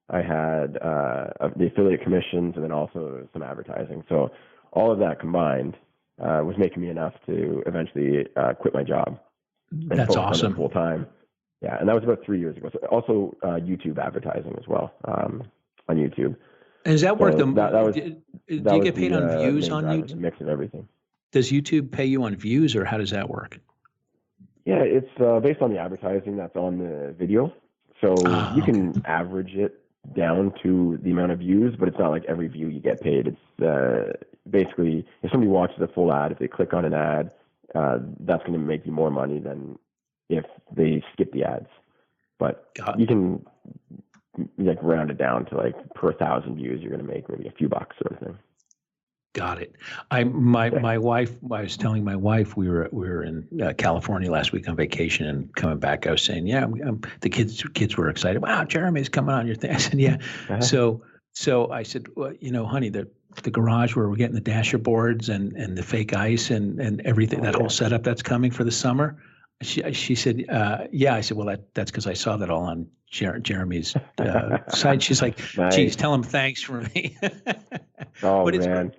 I had the affiliate commissions and then also some advertising. So all of that combined was making me enough to eventually quit my job. That's awesome. Full time. Yeah, and that was about 3 years ago. So also YouTube advertising as well on YouTube. And does that work? So do you get paid on views on YouTube? A mix of everything. Does YouTube pay you on views, or how does that work? Yeah, it's based on the advertising that's on the video. So you can average it down to the amount of views, but it's not like every view you get paid. It's basically, if somebody watches a full ad, if they click on an ad, that's going to make you more money than if they skip the ads. But you can like round it down to like per 1,000 views, you're going to make maybe a few bucks sort of thing. Got it. My wife. I was telling my wife we were in California last week on vacation and coming back. I was saying, the kids were excited. Wow, Jeremy's coming on your thing. I said, yeah. Uh-huh. So I said, well, honey, the garage where we're getting the dasher boards and the fake ice and everything, that whole setup that's coming for the summer. She said, yeah. I said, well, that's because I saw that all on Jeremy's site. She's like, nice. Geez, tell him thanks for me. Oh, man.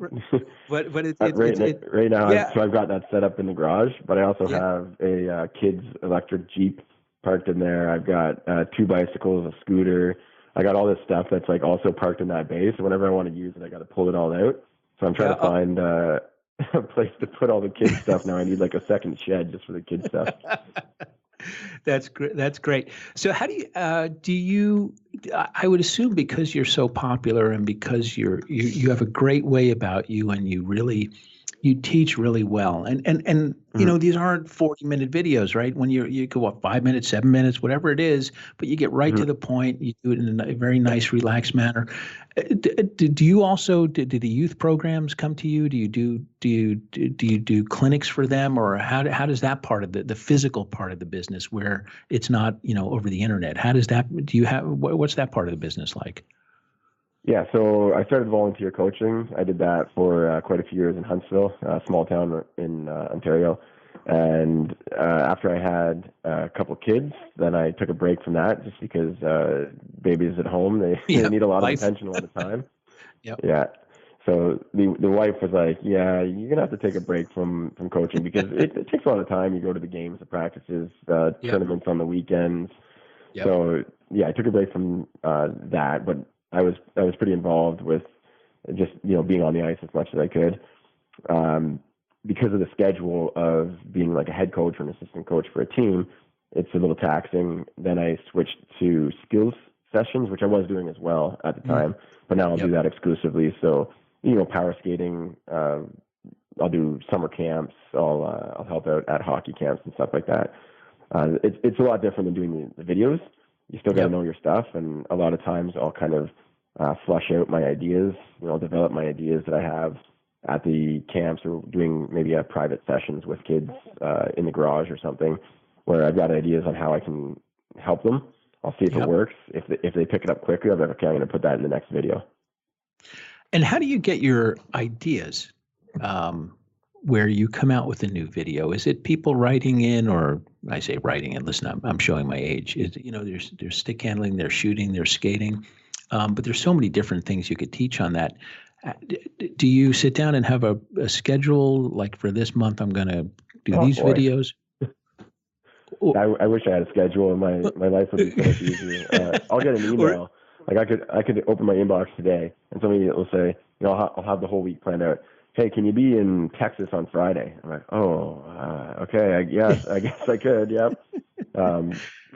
But right now, so I've got that set up in the garage, but I also have a kid's electric Jeep parked in there. I've got 2 bicycles, a scooter. I got all this stuff that's like also parked in that bay. So whenever I want to use it, I got to pull it all out. So I'm trying to find a place to put all the kids' stuff now. I need like a second shed just for the kids' stuff. That's great. That's great. So how do you, I would assume because you're so popular and because you have a great way about you and you teach really well. And these aren't 40-minute videos, right? When you go 5 minutes, 7 minutes, whatever it is, but you get right to the point. You do it in a very nice, relaxed manner. Do you also do the youth programs come to you? Do you do clinics for them, or how does that part of the physical part of the business where it's not over the internet? How does that? What's that part of the business like? Yeah, so I started volunteer coaching. I did that for quite a few years in Huntsville, a small town in Ontario. And after I had a couple kids, then I took a break from that just because babies at home, they need a lot of attention all the time. Yeah. So the wife was like, yeah, you're going to have to take a break from coaching because it takes a lot of time. You go to the games, the practices, tournaments on the weekends. Yep. So, yeah, I took a break from that, but I was pretty involved with just, being on the ice as much as I could. Because of the schedule of being like a head coach or an assistant coach for a team, it's a little taxing. Then I switched to skills sessions, which I was doing as well at the time, but now I'll do that exclusively. So, power skating, I'll do summer camps. I'll help out at hockey camps and stuff like that. It's a lot different than doing the videos. You still got to know your stuff. And a lot of times I'll kind of flush out my ideas, develop my ideas that I have at the camps or doing maybe private sessions with kids in the garage or something where I've got ideas on how I can help them. I'll see if it works. If they pick it up quickly, I'll be like, okay, I'm going to put that in the next video. And how do you get your ideas where you come out with a new video? Is it people writing in, or I say writing in, listen, I'm showing my age. There's stick handling, there's shooting, there's skating, but there's so many different things you could teach on that. Do you sit down and have a schedule, like for this month, I'm going to do these videos? I wish I had a schedule and my life would be so much easier. I'll get an email Like I could open my inbox today and somebody will say, you know, I'll have the whole week planned out. Hey, can you be in Texas on Friday? I'm like, okay, I guess I could, yep. And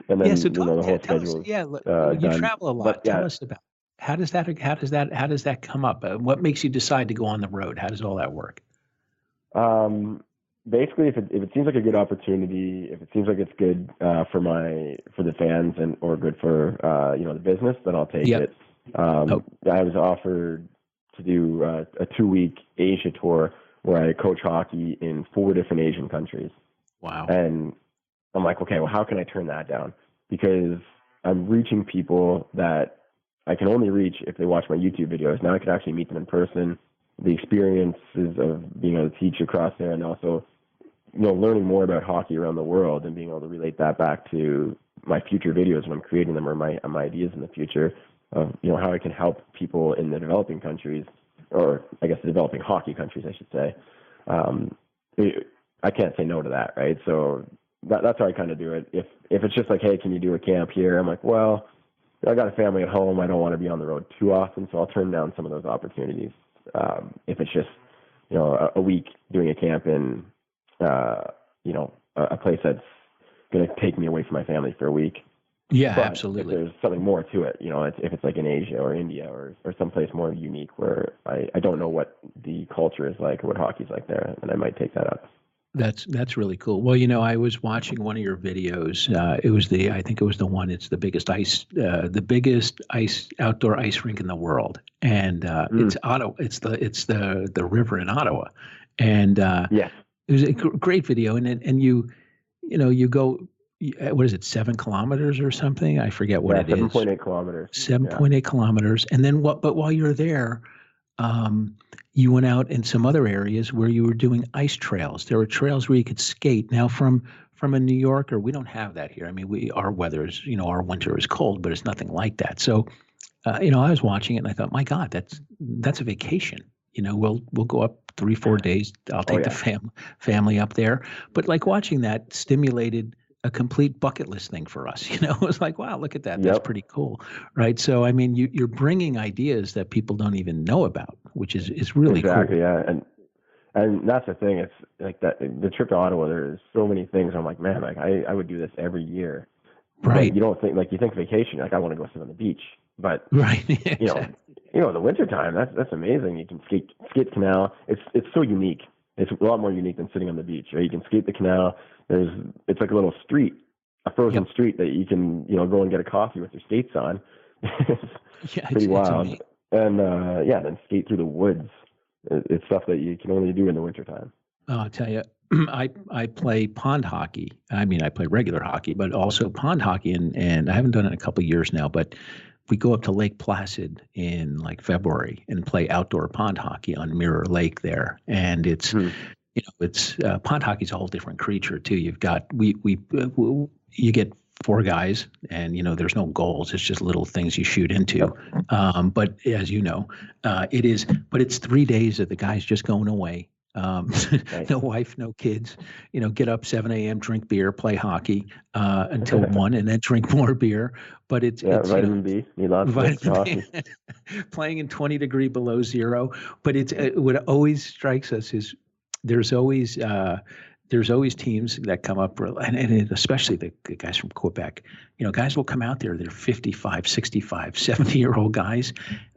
then So the whole schedule. You travel a lot. But, tell us about how does that come up? What makes you decide to go on the road? How does all that work? Basically, if it seems like a good opportunity, if it seems like it's good for the fans or good for the business, then I'll take it. I was offered to do a 2-week Asia tour where I coach hockey in 4 different Asian countries. Wow! And I'm like, okay, well, how can I turn that down? Because I'm reaching people that I can only reach if they watch my YouTube videos. Now I could actually meet them in person. The experiences of being able to teach across there, and also, learning more about hockey around the world and being able to relate that back to my future videos when I'm creating them, or my ideas in the future of, how I can help people in the developing countries, or I guess the developing hockey countries, I should say. I can't say no to that, right? So that's how I kind of do it. If it's just like, hey, can you do a camp here? I'm like, well, I got a family at home. I don't want to be on the road too often, so I'll turn down some of those opportunities. If it's just, a week doing a camp in, a place that's going to take me away from my family for a week. Yeah, but absolutely. If there's something more to it, if it's like in Asia or India or someplace more unique where I don't know what the culture is like or what hockey's like there, then I might take that up. That's really cool. Well, I was watching one of your videos. I think it was the one. It's the biggest outdoor ice rink in the world, and it's Ottawa. It's the river in Ottawa, and it was a great video. And you go. What is it? 7 kilometers or something? I forget what it is. 7.8 kilometers. 7.8 kilometers, and then what? But while you're there. You went out in some other areas where you were doing ice trails. There were trails where you could skate. Now, from a New Yorker, we don't have that here. I mean, our weather is, our winter is cold, but it's nothing like that. So, I was watching it and I thought, my God, that's a vacation. We'll go up 3-4 days. I'll take the family up there. But like watching that stimulated a complete bucket list thing for us. It was like, wow, look at that. That's pretty cool. Right. So, I mean, you're bringing ideas that people don't even know about, which is really cool. Exactly. Yeah. And that's the thing. It's like that, the trip to Ottawa, there's so many things. I'm like, man, like I would do this every year. Right. But you don't think, like, you think vacation, like I want to go sit on the beach, but right. Exactly. The wintertime, that's amazing. You can skate the canal. It's so unique. It's a lot more unique than sitting on the beach, right? You can skate the canal. It's like a little street, a frozen street that you can, go and get a coffee with your skates on. It's pretty wild. And then skate through the woods. It's stuff that you can only do in the wintertime. Oh, I'll tell you, I play pond hockey. I mean, I play regular hockey, but also pond hockey, and I haven't done it in a couple of years now, but we go up to Lake Placid in like February and play outdoor pond hockey on Mirror Lake there. And it's, it's pond hockey is a whole different creature too. You've got, you get 4 guys and, there's no goals. It's just little things you shoot into. But as but it's 3 days of the guys just going away. No wife, no kids, get up 7 a.m., drink beer, play hockey until 1 and then drink more beer. But it's vitamin B. You love vitamin B. Playing in 20 degree below zero. But what always strikes us is there's always teams that come up, and especially the guys from Quebec. Guys will come out there. They're 55, 65, 70-year-old guys.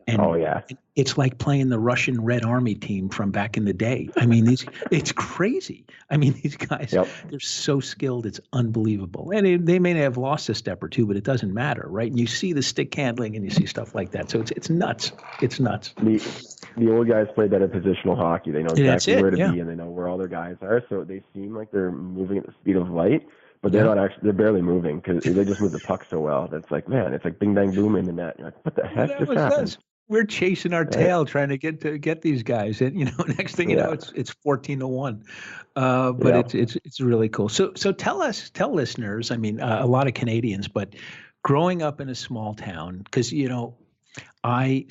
And it's like playing the Russian Red Army team from back in the day. I mean, it's crazy. I mean, these guys, they're so skilled. It's unbelievable. And they may have lost a step or two, but it doesn't matter, right? And you see the stick handling and you see stuff like that. So it's nuts. It's nuts. The old guys play better positional hockey. They know exactly where to be, and they know where all their guys are. So they seem like they're moving at the speed of light, but they're not actually. They're barely moving because they just move the puck so well. That's like, man, it's like bing bang boom in the net. You're like, what the heck just happened? We're chasing our tail trying to get these guys, and next thing you know, it's 14-1. But it's really cool. So tell listeners. I mean, a lot of Canadians, but growing up in a small town, because I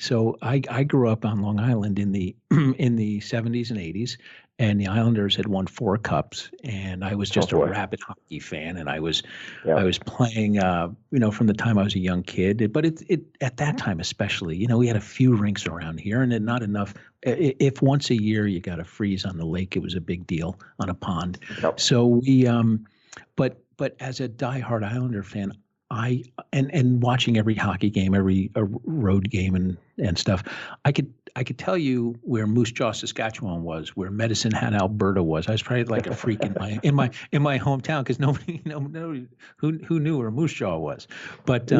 grew up on Long Island in the 70s and 80s, and the Islanders had won 4 cups, and I was just a boy. rabid hockey fan, and I was Yeah. playing, from the time I was a young kid. But it at that time especially, we had a few rinks around here, and not enough. If once a year you got a freeze on the lake, it was a big deal on a pond. Yep. So we, but as a diehard Islander fan, and watching every hockey game, every road game and stuff, I could tell you where Moose Jaw, Saskatchewan was, where Medicine Hat, Alberta was. I was probably like a freak in my hometown, because nobody who knew where Moose Jaw was. But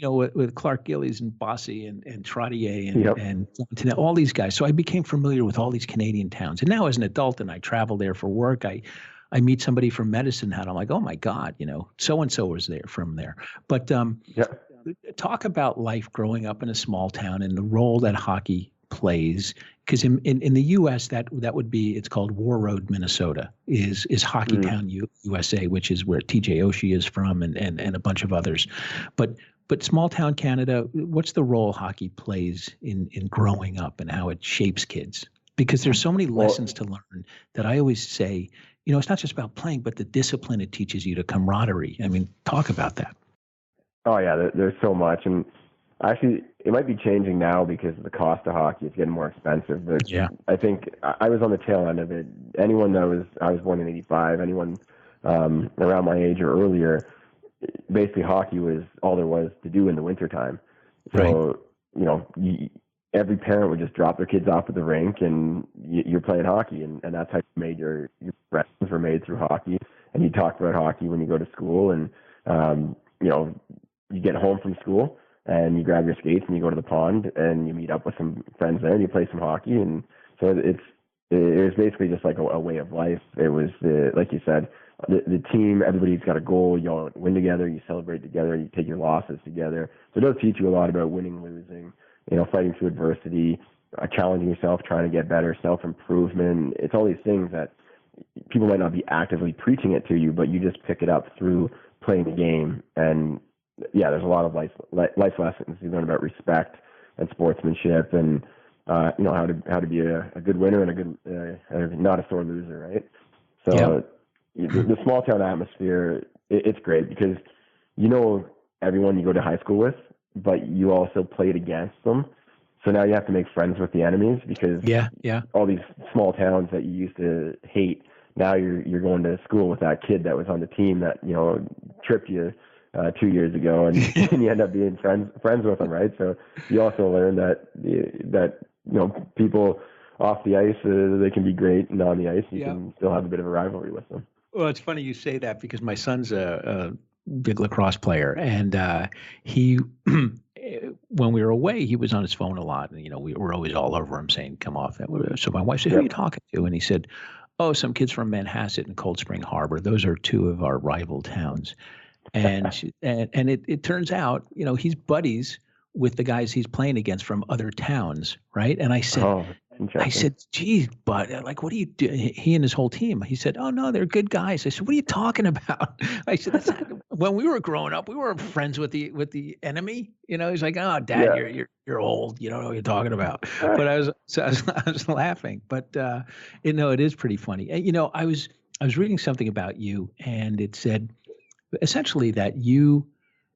with Clark Gillies and Bossy and Trottier and all these guys, so I became familiar with all these Canadian towns. And now as an adult, and I travel there for work, I meet somebody from Medicine Hat. I'm like, oh my God, so-and-so was there from there. But talk about life growing up in a small town and the role that hockey plays. Because in the U.S., that would be, it's called War Road, Minnesota, is Hockey Town, USA, which is where T.J. Oshie is from, and a bunch of others. But small town Canada, what's the role hockey plays in growing up and how it shapes kids? Because there's so many lessons to learn that I always say, it's not just about playing, but the discipline it teaches you, to camaraderie. I mean, talk about that. Oh yeah, there's so much, and actually it might be changing now because the cost of hockey is getting more expensive. But I think I was on the tail end of it. Anyone that I was born in '85. Anyone around my age or earlier, basically hockey was all there was to do in the wintertime. So every parent would just drop their kids off at the rink, and you're playing hockey, and that's how you made your friends were made, through hockey. And you talk about hockey when you go to school, and you get home from school and you grab your skates and you go to the pond and you meet up with some friends there and you play some hockey. And so it was basically just like a way of life. It was like you said, the team, everybody's got a goal. You all win together, you celebrate together, you take your losses together. So it does teach you a lot about winning, losing, fighting through adversity, challenging yourself, trying to get better, self-improvement. It's all these things that people might not be actively preaching it to you, but you just pick it up through playing the game. And there's a lot of life lessons you learn about respect and sportsmanship, and how to be a good winner and a good not a sore loser, right? So the small town atmosphere, it's great because everyone you go to high school with, but you also played against them. So now you have to make friends with the enemies, because all these small towns that you used to hate, now you're going to school with that kid that was on the team that tripped you 2 years ago, and, and you end up being friends with them, right? So you also learn that people off the ice, they can be great, and on the ice you can still have a bit of a rivalry with them. Well, it's funny you say that, because my son's a big lacrosse player, and he when we were away, he was on his phone a lot, and we were always all over him saying, "Come off." So my wife said, "Who are you talking to?" And he said, "Oh, some kids from Manhasset and Cold Spring Harbor. Those are 2 of our rival towns." And it turns out, he's buddies with the guys he's playing against from other towns, right? And I said, "Geez, bud, like, what do you do?" He and his whole team. He said, "Oh no, they're good guys." I said, "What are you talking about?" I said, "That's not, when we were growing up, we were friends with the enemy." He's like, "Oh, Dad, you're old. You don't know what you're talking about." But I was laughing. But it is pretty funny. And, I was reading something about you, and it said essentially that you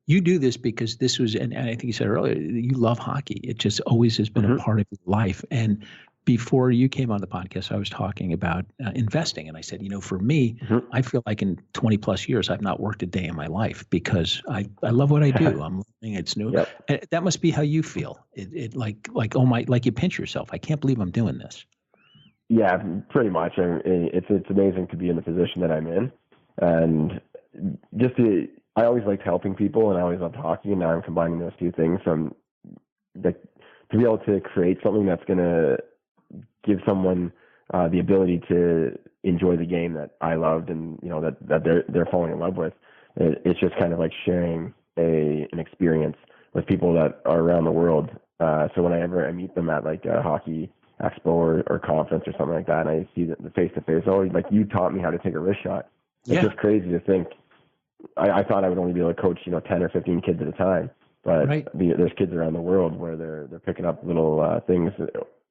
do this because this was, and I think you said earlier, you love hockey. It just always has been a part of your life. And before you came on the podcast, I was talking about investing. And I said, for me, I feel like in 20 plus years, I've not worked a day in my life because I love what I do. I'm learning, it's new. Yep. And that must be how you feel. It like you pinch yourself. I can't believe I'm doing this. Yeah, pretty much. It's amazing to be in the position that I'm in. And I always liked helping people, and I always loved hockey, and now I'm combining those 2 things. To be able to create something that's going to give someone the ability to enjoy the game that I loved, and that they're falling in love with. It's just kind of like sharing an experience with people that are around the world. So whenever I meet them at like a hockey expo or conference or something like that, and I see the face to face, like, you taught me how to take a wrist shot. It's just crazy to think. I thought I would only be able to coach 10 or 15 kids at a time, but there's kids around the world where they're picking up little things,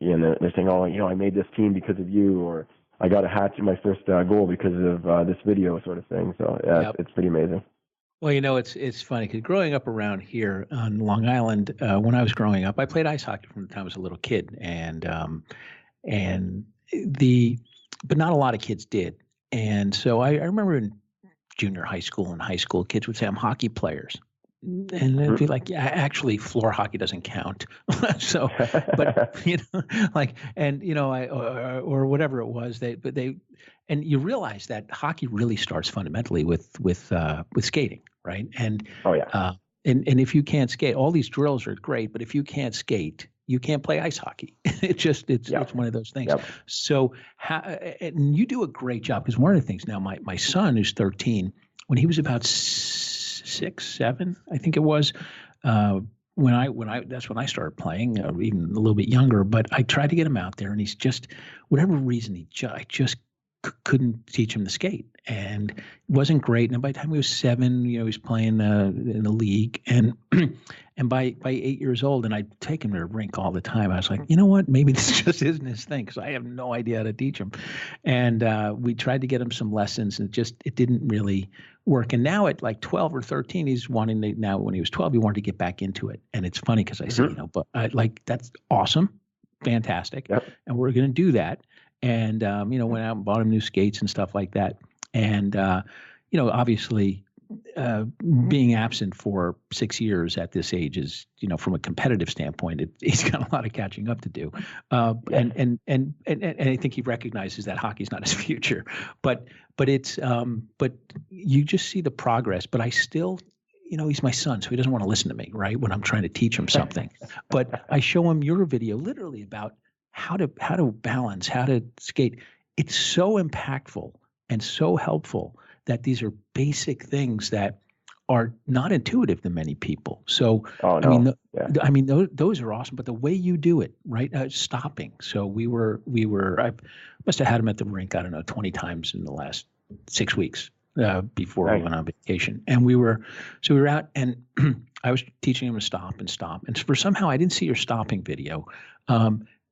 and they're saying, "Oh, I made this team because of you," or I got a hatch in my first goal because of this video sort of thing. So yeah, Yep. it's pretty amazing. Well, it's funny because growing up around here on Long Island, when I was growing up, I played ice hockey from the time I was a little kid, and but not a lot of kids did. And so I remember in junior high school and high school, kids would say, I'm hockey players. And they'd be like, yeah, actually, floor hockey doesn't count. So, but or whatever it was, and you realize that hockey really starts fundamentally with skating, right? And oh yeah, and if you can't skate, all these drills are great, but if you can't skate, you can't play ice hockey. It's one of those things. Yep. So and you do a great job, because one of the things now, my son who's 13, when he was about 6, 7, I think it was, when I started playing, even a little bit younger. But I tried to get him out there, and he's just, whatever reason, I just couldn't teach him to skate, and it wasn't great. And by the time he was 7, he was playing in the league, and and by 8 years old, and I'd take him to the rink all the time. I was like, you know what? Maybe this just isn't his thing, because I have no idea how to teach him. And we tried to get him some lessons, and it didn't really work. And now at like 12 or 13, he's wanting to. Now when he was 12, he wanted to get back into it. And it's funny because I said, but that's awesome, fantastic, and we're going to do that. And went out and bought him new skates and stuff like that. And obviously, being absent for 6 years at this age is, from a competitive standpoint, he's got a lot of catching up to do. And I think he recognizes that hockey's not his future. But you just see the progress. But I still, he's my son, so he doesn't want to listen to me, right, when I'm trying to teach him something. But I show him your video literally about how to balance, how to skate. It's so impactful and so helpful that these are basic things that are not intuitive to many people. So, I mean, those are awesome. But the way you do it, right? Stopping. So I must have had him at the rink, I don't know, 20 times in the last 6 weeks before we went on vacation. And we were out, and I was teaching him to stop. And for somehow I didn't see your stopping video.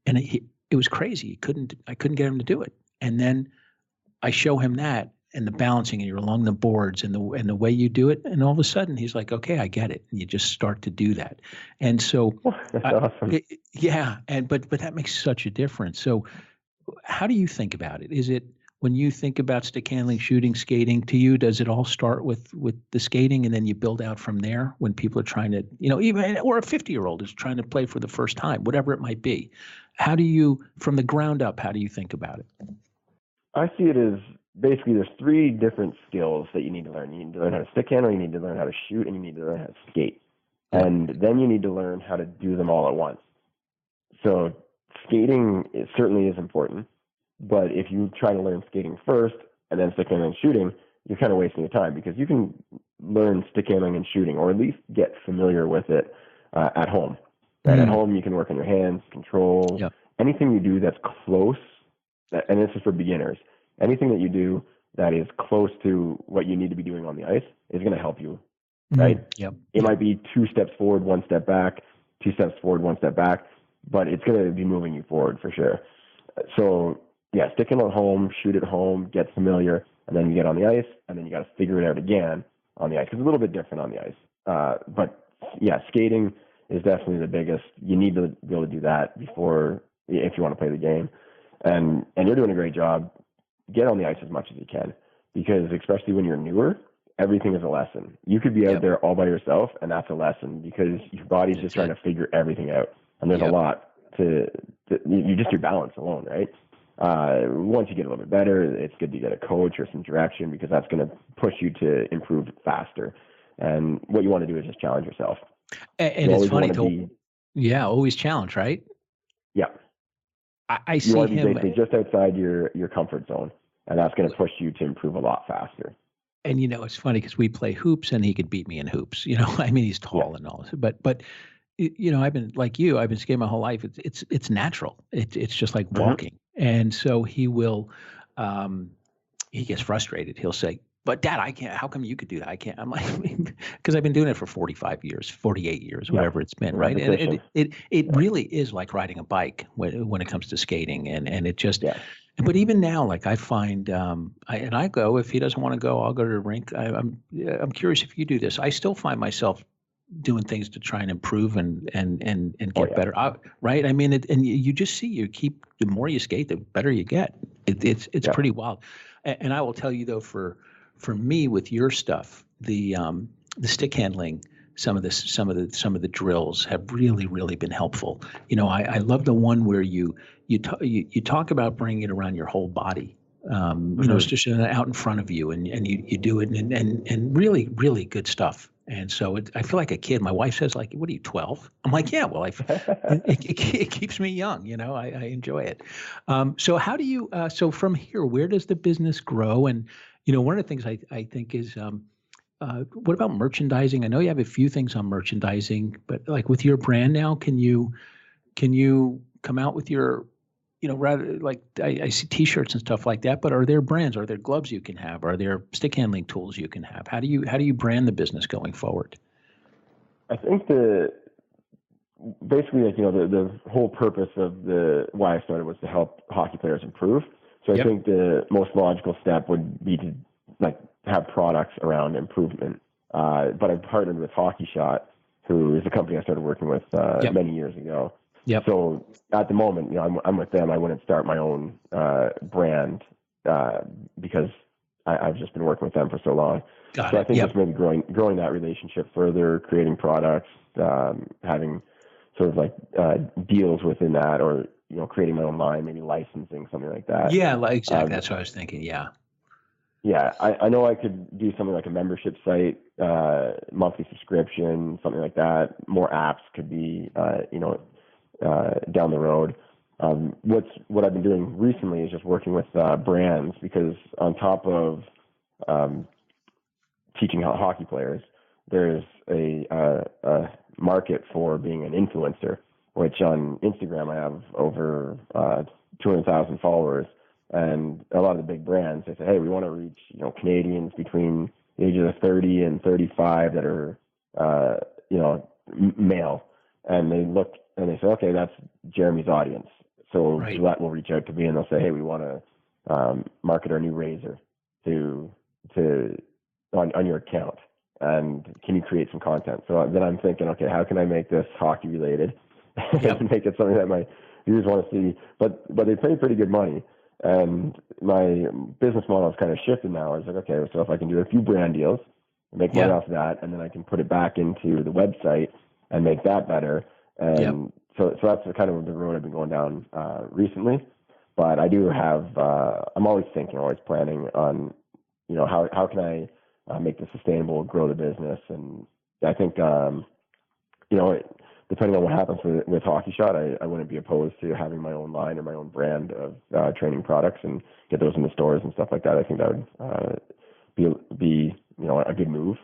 And it was crazy. I couldn't get him to do it. And then I show him that, and the balancing, and you're along the boards, and the way you do it. And all of a sudden he's like, okay, I get it. And you just start to do that. And so, that's awesome. But that makes such a difference. So how do you think about it? Is it, when you think about stick handling, shooting, skating, to you, does it all start with the skating, and then you build out from there when people are trying to, even, or a 50-year-old is trying to play for the first time, whatever it might be? How do you, from the ground up, how do you think about it? I see it as basically there's 3 different skills that you need to learn. You need to learn how to stick handle, you need to learn how to shoot, and you need to learn how to skate. And then you need to learn how to do them all at once. So skating certainly is important. But if you try to learn skating first and then stick handling and shooting, you're kind of wasting your time, because you can learn stick handling and shooting, or at least get familiar with it at home. Right? At home, you can work on your hands, control, anything you do that's close, and this is for beginners, anything that you do that is close to what you need to be doing on the ice is going to help you, right? It might be 2 steps forward, 1 step back, 2 steps forward, 1 step back, but it's going to be moving you forward for sure. So, stick handle at home, shoot at home, get familiar, and then you get on the ice, and then you got to figure it out again on the ice, because it's a little bit different on the ice. But skating is definitely the biggest. You need to be able to do that before, if you want to play the game. And you're doing a great job. Get on the ice as much as you can, because especially when you're newer, everything is a lesson. You could be out there all by yourself, and that's a lesson, because your body's just trying to figure everything out. And there's a lot to your balance alone, right? Once you get a little bit better, it's good to get a coach or some direction, because that's going to push you to improve faster. And what you want to do is just challenge yourself. And it's funny always challenge, right? Yeah. I see you want to be him basically just outside your comfort zone, and that's going to push you to improve a lot faster. And it's funny, because we play hoops, and he could beat me in hoops. I mean, he's tall and all, but I've been like you. I've been skating my whole life. It's natural. It's just like walking. And so he will, he gets frustrated. He'll say, but Dad, I can't. How come you could do that? I can't. I'm like, because I've been doing it for 45 years, 48 years, whatever it's been, right? And it really is like riding a bike when it comes to skating, and it just. Yeah. But even now, like I find, I go, if he doesn't want to go, I'll go to the rink. I'm curious if you do this. I still find myself doing things to try and improve and get better, right? I mean, and you just see, the more you skate, the better you get. It's pretty wild. And I will tell you though, for me with your stuff, the stick handling, some of the drills have really been helpful. You know, I love the one where you talk about bringing it around your whole body. You know, it's just out in front of you, and you do it, and really good stuff. And so I feel like a kid. My wife says, like, "What are you, 12?" I'm like, "Yeah, well, it keeps me young. You know, I enjoy it." So how do you? So from here, where does the business grow? And you know, one of the things I think is, what about merchandising? I know you have a few things on merchandising, but like with your brand now, can you come out with your, you know, rather like I see T-shirts and stuff like that, but are there brands? Are there gloves you can have? Are there stick handling tools you can have? How do you brand the business going forward? I think basically, like, you know, the whole purpose of why I started was to help hockey players improve. So I think the most logical step would be to like have products around improvement. But I've partnered with Hockey Shot, who is a company I started working with many years ago. Yep. So at the moment, you know, I'm with them. I wouldn't start my own brand because I've just been working with them for so long. Got so it. I think just maybe growing that relationship further, creating products, having sort of like deals within that, or you know, creating my own line, maybe licensing, something like that. Yeah, like, exactly. That's what I was thinking. Yeah. Yeah, I know I could do something like a membership site, monthly subscription, something like that. More apps could be, you know, down the road. What I've been doing recently is just working with brands, because on top of teaching hockey players, there's a market for being an influencer, which on Instagram I have over 200,000 followers. And a lot of the big brands, they say, hey, we want to reach, you know, Canadians between the ages of 30 and 35 that are, you know, male. And they look and they say, okay, that's Jeremy's audience. So Gillette will reach out to me and they'll say, hey, we want to market our new razor on your account. And can you create some content? So then I'm thinking, okay, how can I make this hockey related and make it something that my viewers want to see? But they pay pretty good money. And my business model is kind of shifted now. I was like, okay, so if I can do a few brand deals, make money off that, and then I can put it back into the website and make that better. And so that's kind of the road I've been going down recently. But I do have, I'm always thinking, always planning on, you know, how can I make this sustainable, grow the business. And I think, you know, depending on what happens with Hockey Shot, I wouldn't be opposed to having my own line or my own brand of training products and get those in the stores and stuff like that. I think that would be you know, a good move.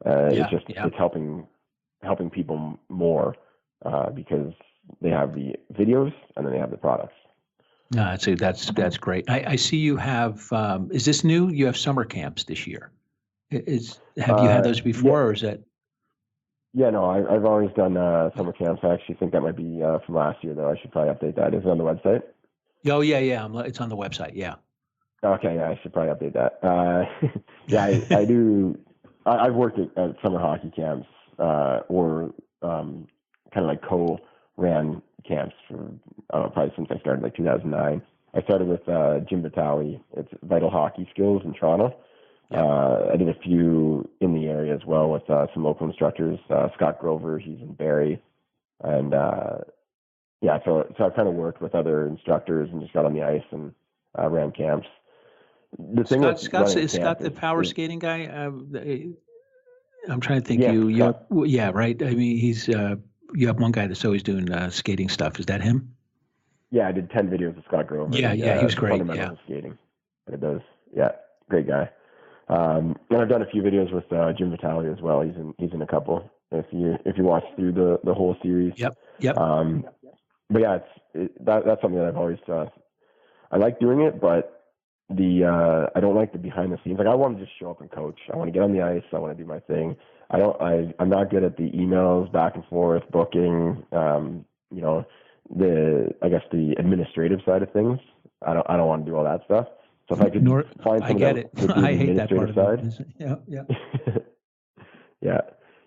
It's helping people more because they have the videos and then they have the products. No, that's great. I see you have. Is this new? You have summer camps this year. Have you had those before, or is that? Yeah, no, I've always done summer camps. I actually think that might be from last year, though. I should probably update that. Is it on the website? Oh, yeah. It's on the website, yeah. Okay, yeah, I should probably update that. Yeah, I do. I've worked at summer hockey camps or kind of like co-ran camps for probably since I started, like 2009. I started with Jim Vitale. It's Vital Hockey Skills in Toronto. I did a few in the area as well with some local instructors. Scott Grover, he's in Barrie, and so I kind of worked with other instructors and just got on the ice and ran camps. The thing is Scott the power skating guy? I'm trying to think. Yeah, right. I mean, he's you have one guy that's always doing skating stuff. Is that him? Yeah, I did 10 videos with Scott Grover. Yeah, he was great. Fundamental skating. But it does. Yeah, great guy. And I've done a few videos with Jim Vitale as well. He's in a couple. If you watch through the whole series. Yep. But yeah, that's something that I've always I like doing it, but I don't like the behind the scenes. Like I want to just show up and coach. I want to get on the ice. I want to do my thing. I'm not good at the emails back and forth, booking, you know, the administrative side of things. I don't want to do all that stuff. So if I could find someone that would do the administrative side. Yeah, yeah. Yeah.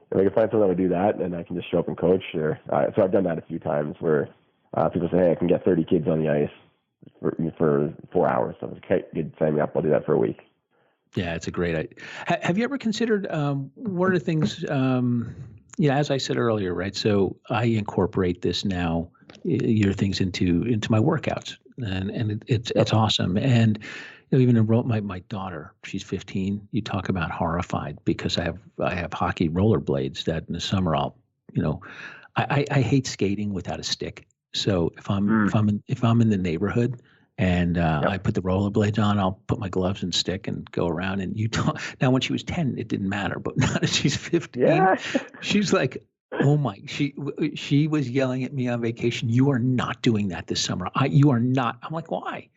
If I can find someone that would do that, and I can just show up and coach. Sure. So I've done that a few times where people say, hey, I can get 30 kids on the ice for 4 hours. So I was like, hey, you'd sign me up. I'll do that for a week. Yeah, it's a great idea. Have you ever considered one of the things, as I said earlier, right? So I incorporate this now, your things into my workouts, and it's awesome. And even enrolled my daughter, she's 15. You talk about horrified because I have hockey rollerblades that in the summer I hate skating without a stick. So if I'm in the neighborhood and I put the rollerblades on, I'll put my gloves and stick and go around. And now when she was 10, it didn't matter, but now that she's 15, she's like, oh my! She was yelling at me on vacation. You are not doing that this summer. You are not. I'm like, why?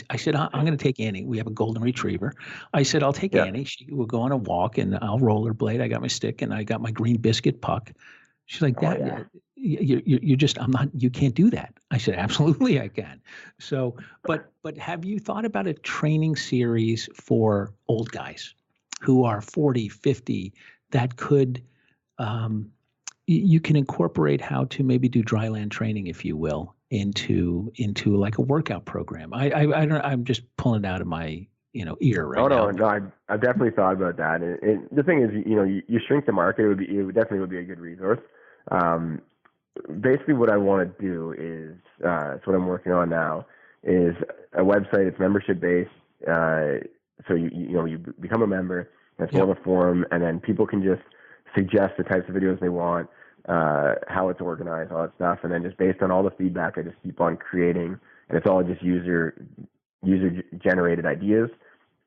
I said, I'm going to take Annie. We have a golden retriever. I said, I'll take Annie. She will go on a walk and I'll rollerblade. I got my stick and I got my green biscuit puck. She's like, Dad, you're just, I'm not, you can't do that. I said, absolutely I can. So, but have you thought about a training series for old guys who are 40, 50 that could, you can incorporate how to maybe do dry land training, if you will, into like a workout program. I'm just pulling it out of my ear right now. No, I've definitely thought about that. And the thing is, you shrink the market. It definitely be a good resource. Basically, what I want to do is, it's what I'm working on now, is a website. It's membership based. So you become a member. It's more of a forum, and then people can just suggest the types of videos they want, how it's organized, all that stuff, and then just based on all the feedback, I just keep on creating, and it's all just user generated ideas,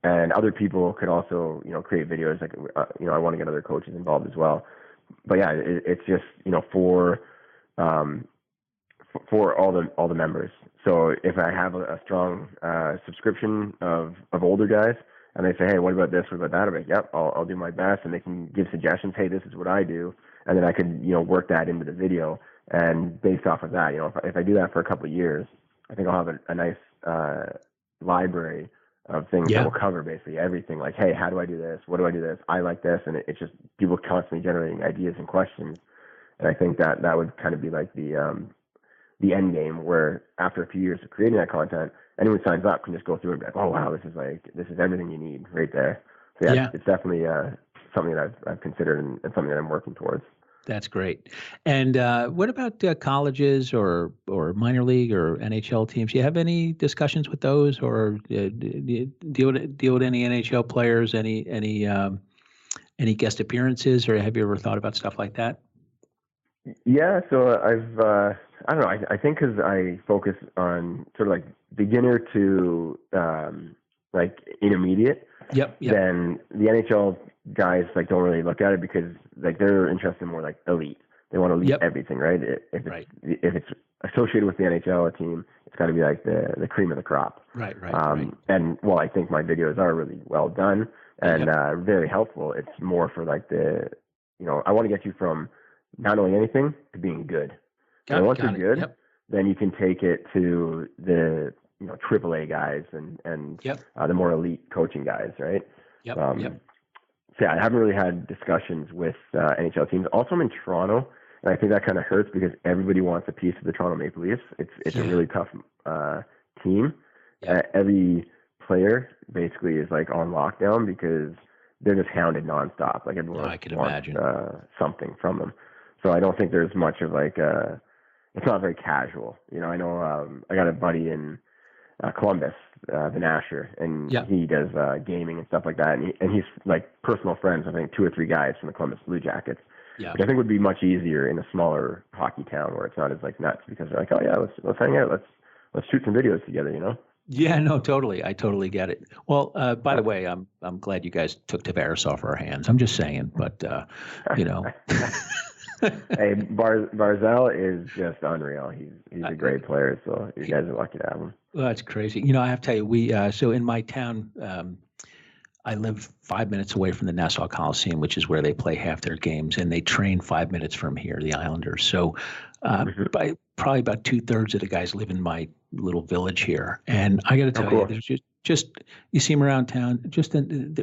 and other people could also create videos. Like I want to get other coaches involved as well, but yeah, it's just for all the members. So if I have a strong subscription of older guys, and they say, hey, what about this? What about that? I'm like, yep, I'll do my best. And they can give suggestions. Hey, this is what I do. And then I could, work that into the video. And based off of that, if I do that for a couple of years, I think I'll have a nice library of things that will cover basically everything. Like, hey, how do I do this? What do I do this? I like this. And it's just people constantly generating ideas and questions. And I think that would kind of be like the end game, where after a few years of creating that content, anyone signs up can just go through and be like, oh wow, this is everything you need right there. So it's definitely something that I've considered and something that I'm working towards. That's great. And what about colleges or minor league or NHL teams? Do you have any discussions with those, or do you deal with any NHL players? Any guest appearances, or have you ever thought about stuff like that? Yeah, so I don't know. I think because I focus on sort of like beginner to like intermediate. Yep. Then the NHL guys don't really look at it because they're interested in more like elite. They want to elite everything, right? If it's associated with the NHL team, it's got to be like the cream of the crop. Right. And while I think my videos are really well done and very helpful, it's more for like I want to get you from not knowing anything to being good. And once you're good, then you can take it to the AAA guys and the more elite coaching guys, right? So I haven't really had discussions with NHL teams. Also, I'm in Toronto, and I think that kind of hurts because everybody wants a piece of the Toronto Maple Leafs. It's a really tough team. Every player basically is on lockdown because they're just hounded nonstop. Like everyone wants something from them. So I don't think there's much of it's not very casual. I know I got a buddy in Columbus, the Nasher, and he does gaming and stuff like that. And he's personal friends, I think 2 or 3 guys from the Columbus Blue Jackets, which I think would be much easier in a smaller hockey town where it's not as nuts, because they're like, oh yeah, let's hang out, let's shoot some videos together, Yeah, no, totally. I totally get it. Well, by the way, I'm glad you guys took Tavares off our hands. I'm just saying, but Hey, Barzal is just unreal. He's a great player, so you guys are lucky to have him. Well, that's crazy. You know, I have to tell you, so in my town, I live 5 minutes away from the Nassau Coliseum, which is where they play half their games, and they train 5 minutes from here, the Islanders. So probably about 2/3 of the guys live in my little village here. And I got to tell you, there's just you see them around town.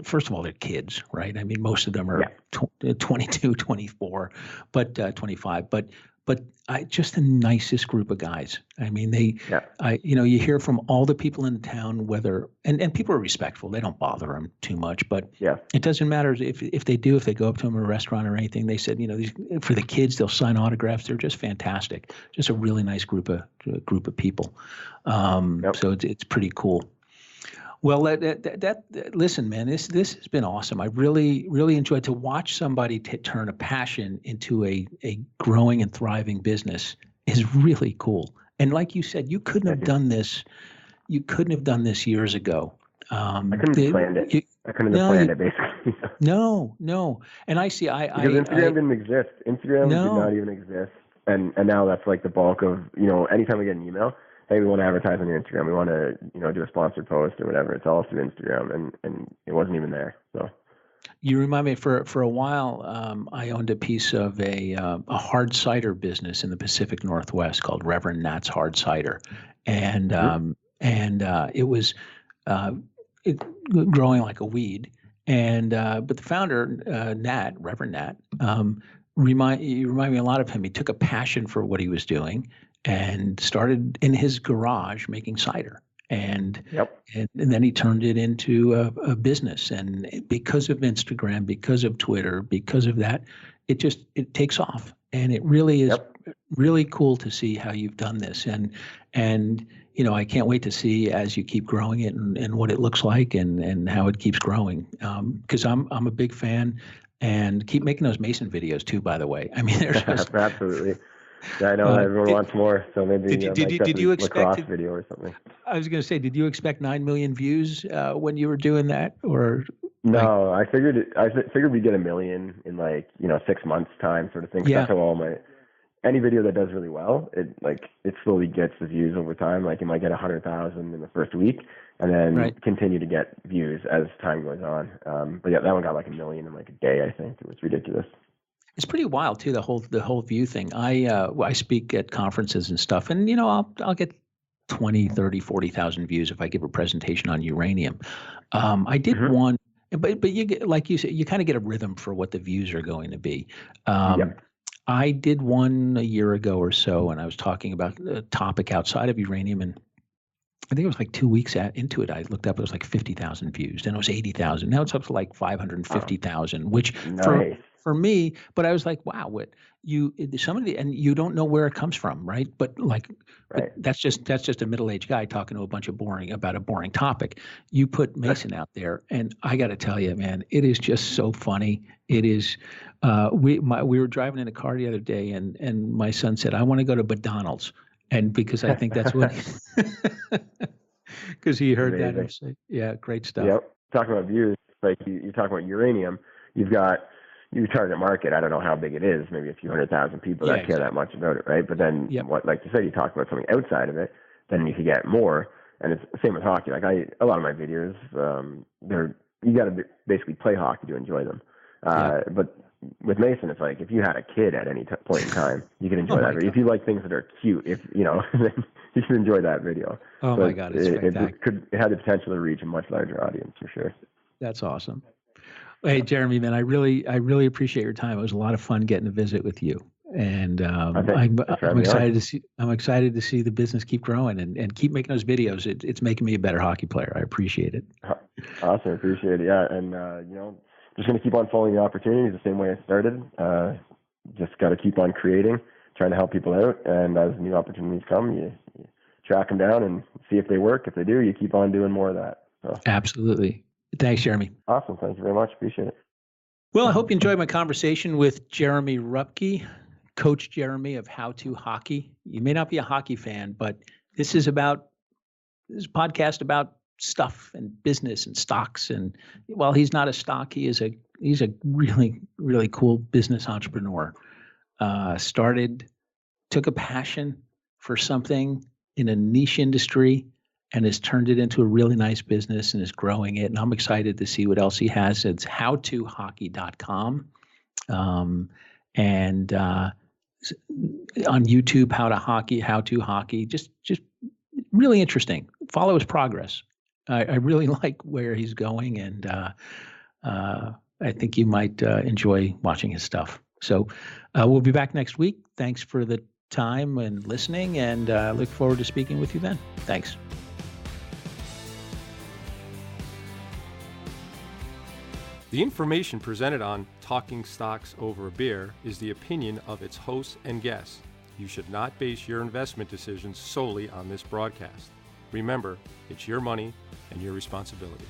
First of all, they're kids, right? I mean, most of them are 22, 24, but 25. But just the nicest group of guys. I mean, you hear from all the people in the town, and people are respectful. They don't bother them too much, but it doesn't matter if they go up to them in a restaurant or anything. They said, for the kids, they'll sign autographs. They're just fantastic. Just a really nice group of people. So it's pretty cool. Well, listen, man, this has been awesome. I really, really enjoyed to watch somebody turn a passion into a growing and thriving business is really cool. And like you said, you couldn't have done this. You couldn't have done this years ago. I couldn't have planned it. I couldn't have planned it, basically. No. And I see. Because Instagram didn't exist. Instagram did not even exist. And now that's like the bulk of, anytime we get an email, hey, we want to advertise on your Instagram. We want to, do a sponsored post or whatever. It's all through Instagram, and it wasn't even there. So you remind me, for a while, I owned a piece of a hard cider business in the Pacific Northwest called Reverend Nat's Hard Cider, and it was growing like a weed. And but the founder, Reverend Nat, remind me a lot of him. He took a passion for what he was doing and started in his garage making cider. And then he turned it into a business. And because of Instagram, because of Twitter, because of that, it takes off. And it really is really cool to see how you've done this. And I can't wait to see as you keep growing it and what it looks like and how it keeps growing. Because I'm a big fan, and keep making those Mason videos too, by the way. I mean, there's just absolutely. Yeah, I know everyone wants more, so maybe did you expect lacrosse video or something? I was going to say, did you expect 9 million views when you were doing that, or? No, I figured we'd get 1 million in 6 months time, sort of thing. Yeah. That's how any video that does really well, it slowly gets the views over time. Like, you might get 100,000 in the first week, and then continue to get views as time goes on. But yeah, that one got 1 million in a day. I think it was ridiculous. It's pretty wild too, the whole view thing. I speak at conferences and stuff, and I'll get 20, 30, 40,000 views if I give a presentation on uranium. I did one, but you get, like you said, you kind of get a rhythm for what the views are going to be. I did one a year ago or so, and I was talking about a topic outside of uranium, and I think it was 2 weeks into it. I looked up, it was 50,000 views. Then it was 80,000. Now it's up to 550,000, which for me, but I was like, wow, somebody, and you don't know where it comes from, right? But but that's just a middle-aged guy talking to a bunch of about a boring topic. You put Mason out there, and I got to tell you, man, it is just so funny. It is. We were driving in a car the other day, and my son said, I want to go to McDonald's. And because I think that's what, because he heard that. And say, yeah, great stuff. Yep. Talking about views, you talk about uranium, you've got your target market. I don't know how big it is, maybe a few 100,000 people that care that much about it, right? But then, like you said, you talk about something outside of it, then you can get more. And it's the same with hockey. A lot of my videos, you got to basically play hockey to enjoy them. But with Mason, it's if you had a kid at any point in time, you can enjoy that video. If you like things that are cute, then you should enjoy that video. Oh, my God, it's spectacular. It had the potential to reach a much larger audience, for sure. That's awesome. Hey, Jeremy, man, I really appreciate your time. It was a lot of fun getting to visit with you, and I'm excited to see. I'm excited to see the business keep growing and keep making those videos. It's making me a better hockey player. I appreciate it. Awesome, appreciate it. Yeah, and just going to keep on following the opportunities the same way I started. Just got to keep on creating, trying to help people out, and as new opportunities come, you track them down and see if they work. If they do, you keep on doing more of that. So. Absolutely. Thanks, Jeremy. Awesome. Thank you very much. Appreciate it. Well, I hope you enjoyed my conversation with Jeremy Rupke, Coach Jeremy of How to Hockey. You may not be a hockey fan, but this is a podcast about stuff and business and stocks. And while he's not a stock, he's a really, really cool business entrepreneur. Took a passion for something in a niche industry and has turned it into a really nice business and is growing it. And I'm excited to see what else he has. It's howtohockey.com. And on YouTube, how to hockey, just really interesting. Follow his progress. I really like where he's going, and I think you might enjoy watching his stuff. So we'll be back next week. Thanks for the time and listening, and look forward to speaking with you then. Thanks. The information presented on Talking Stocks Over a Beer is the opinion of its hosts and guests. You should not base your investment decisions solely on this broadcast. Remember, it's your money and your responsibility.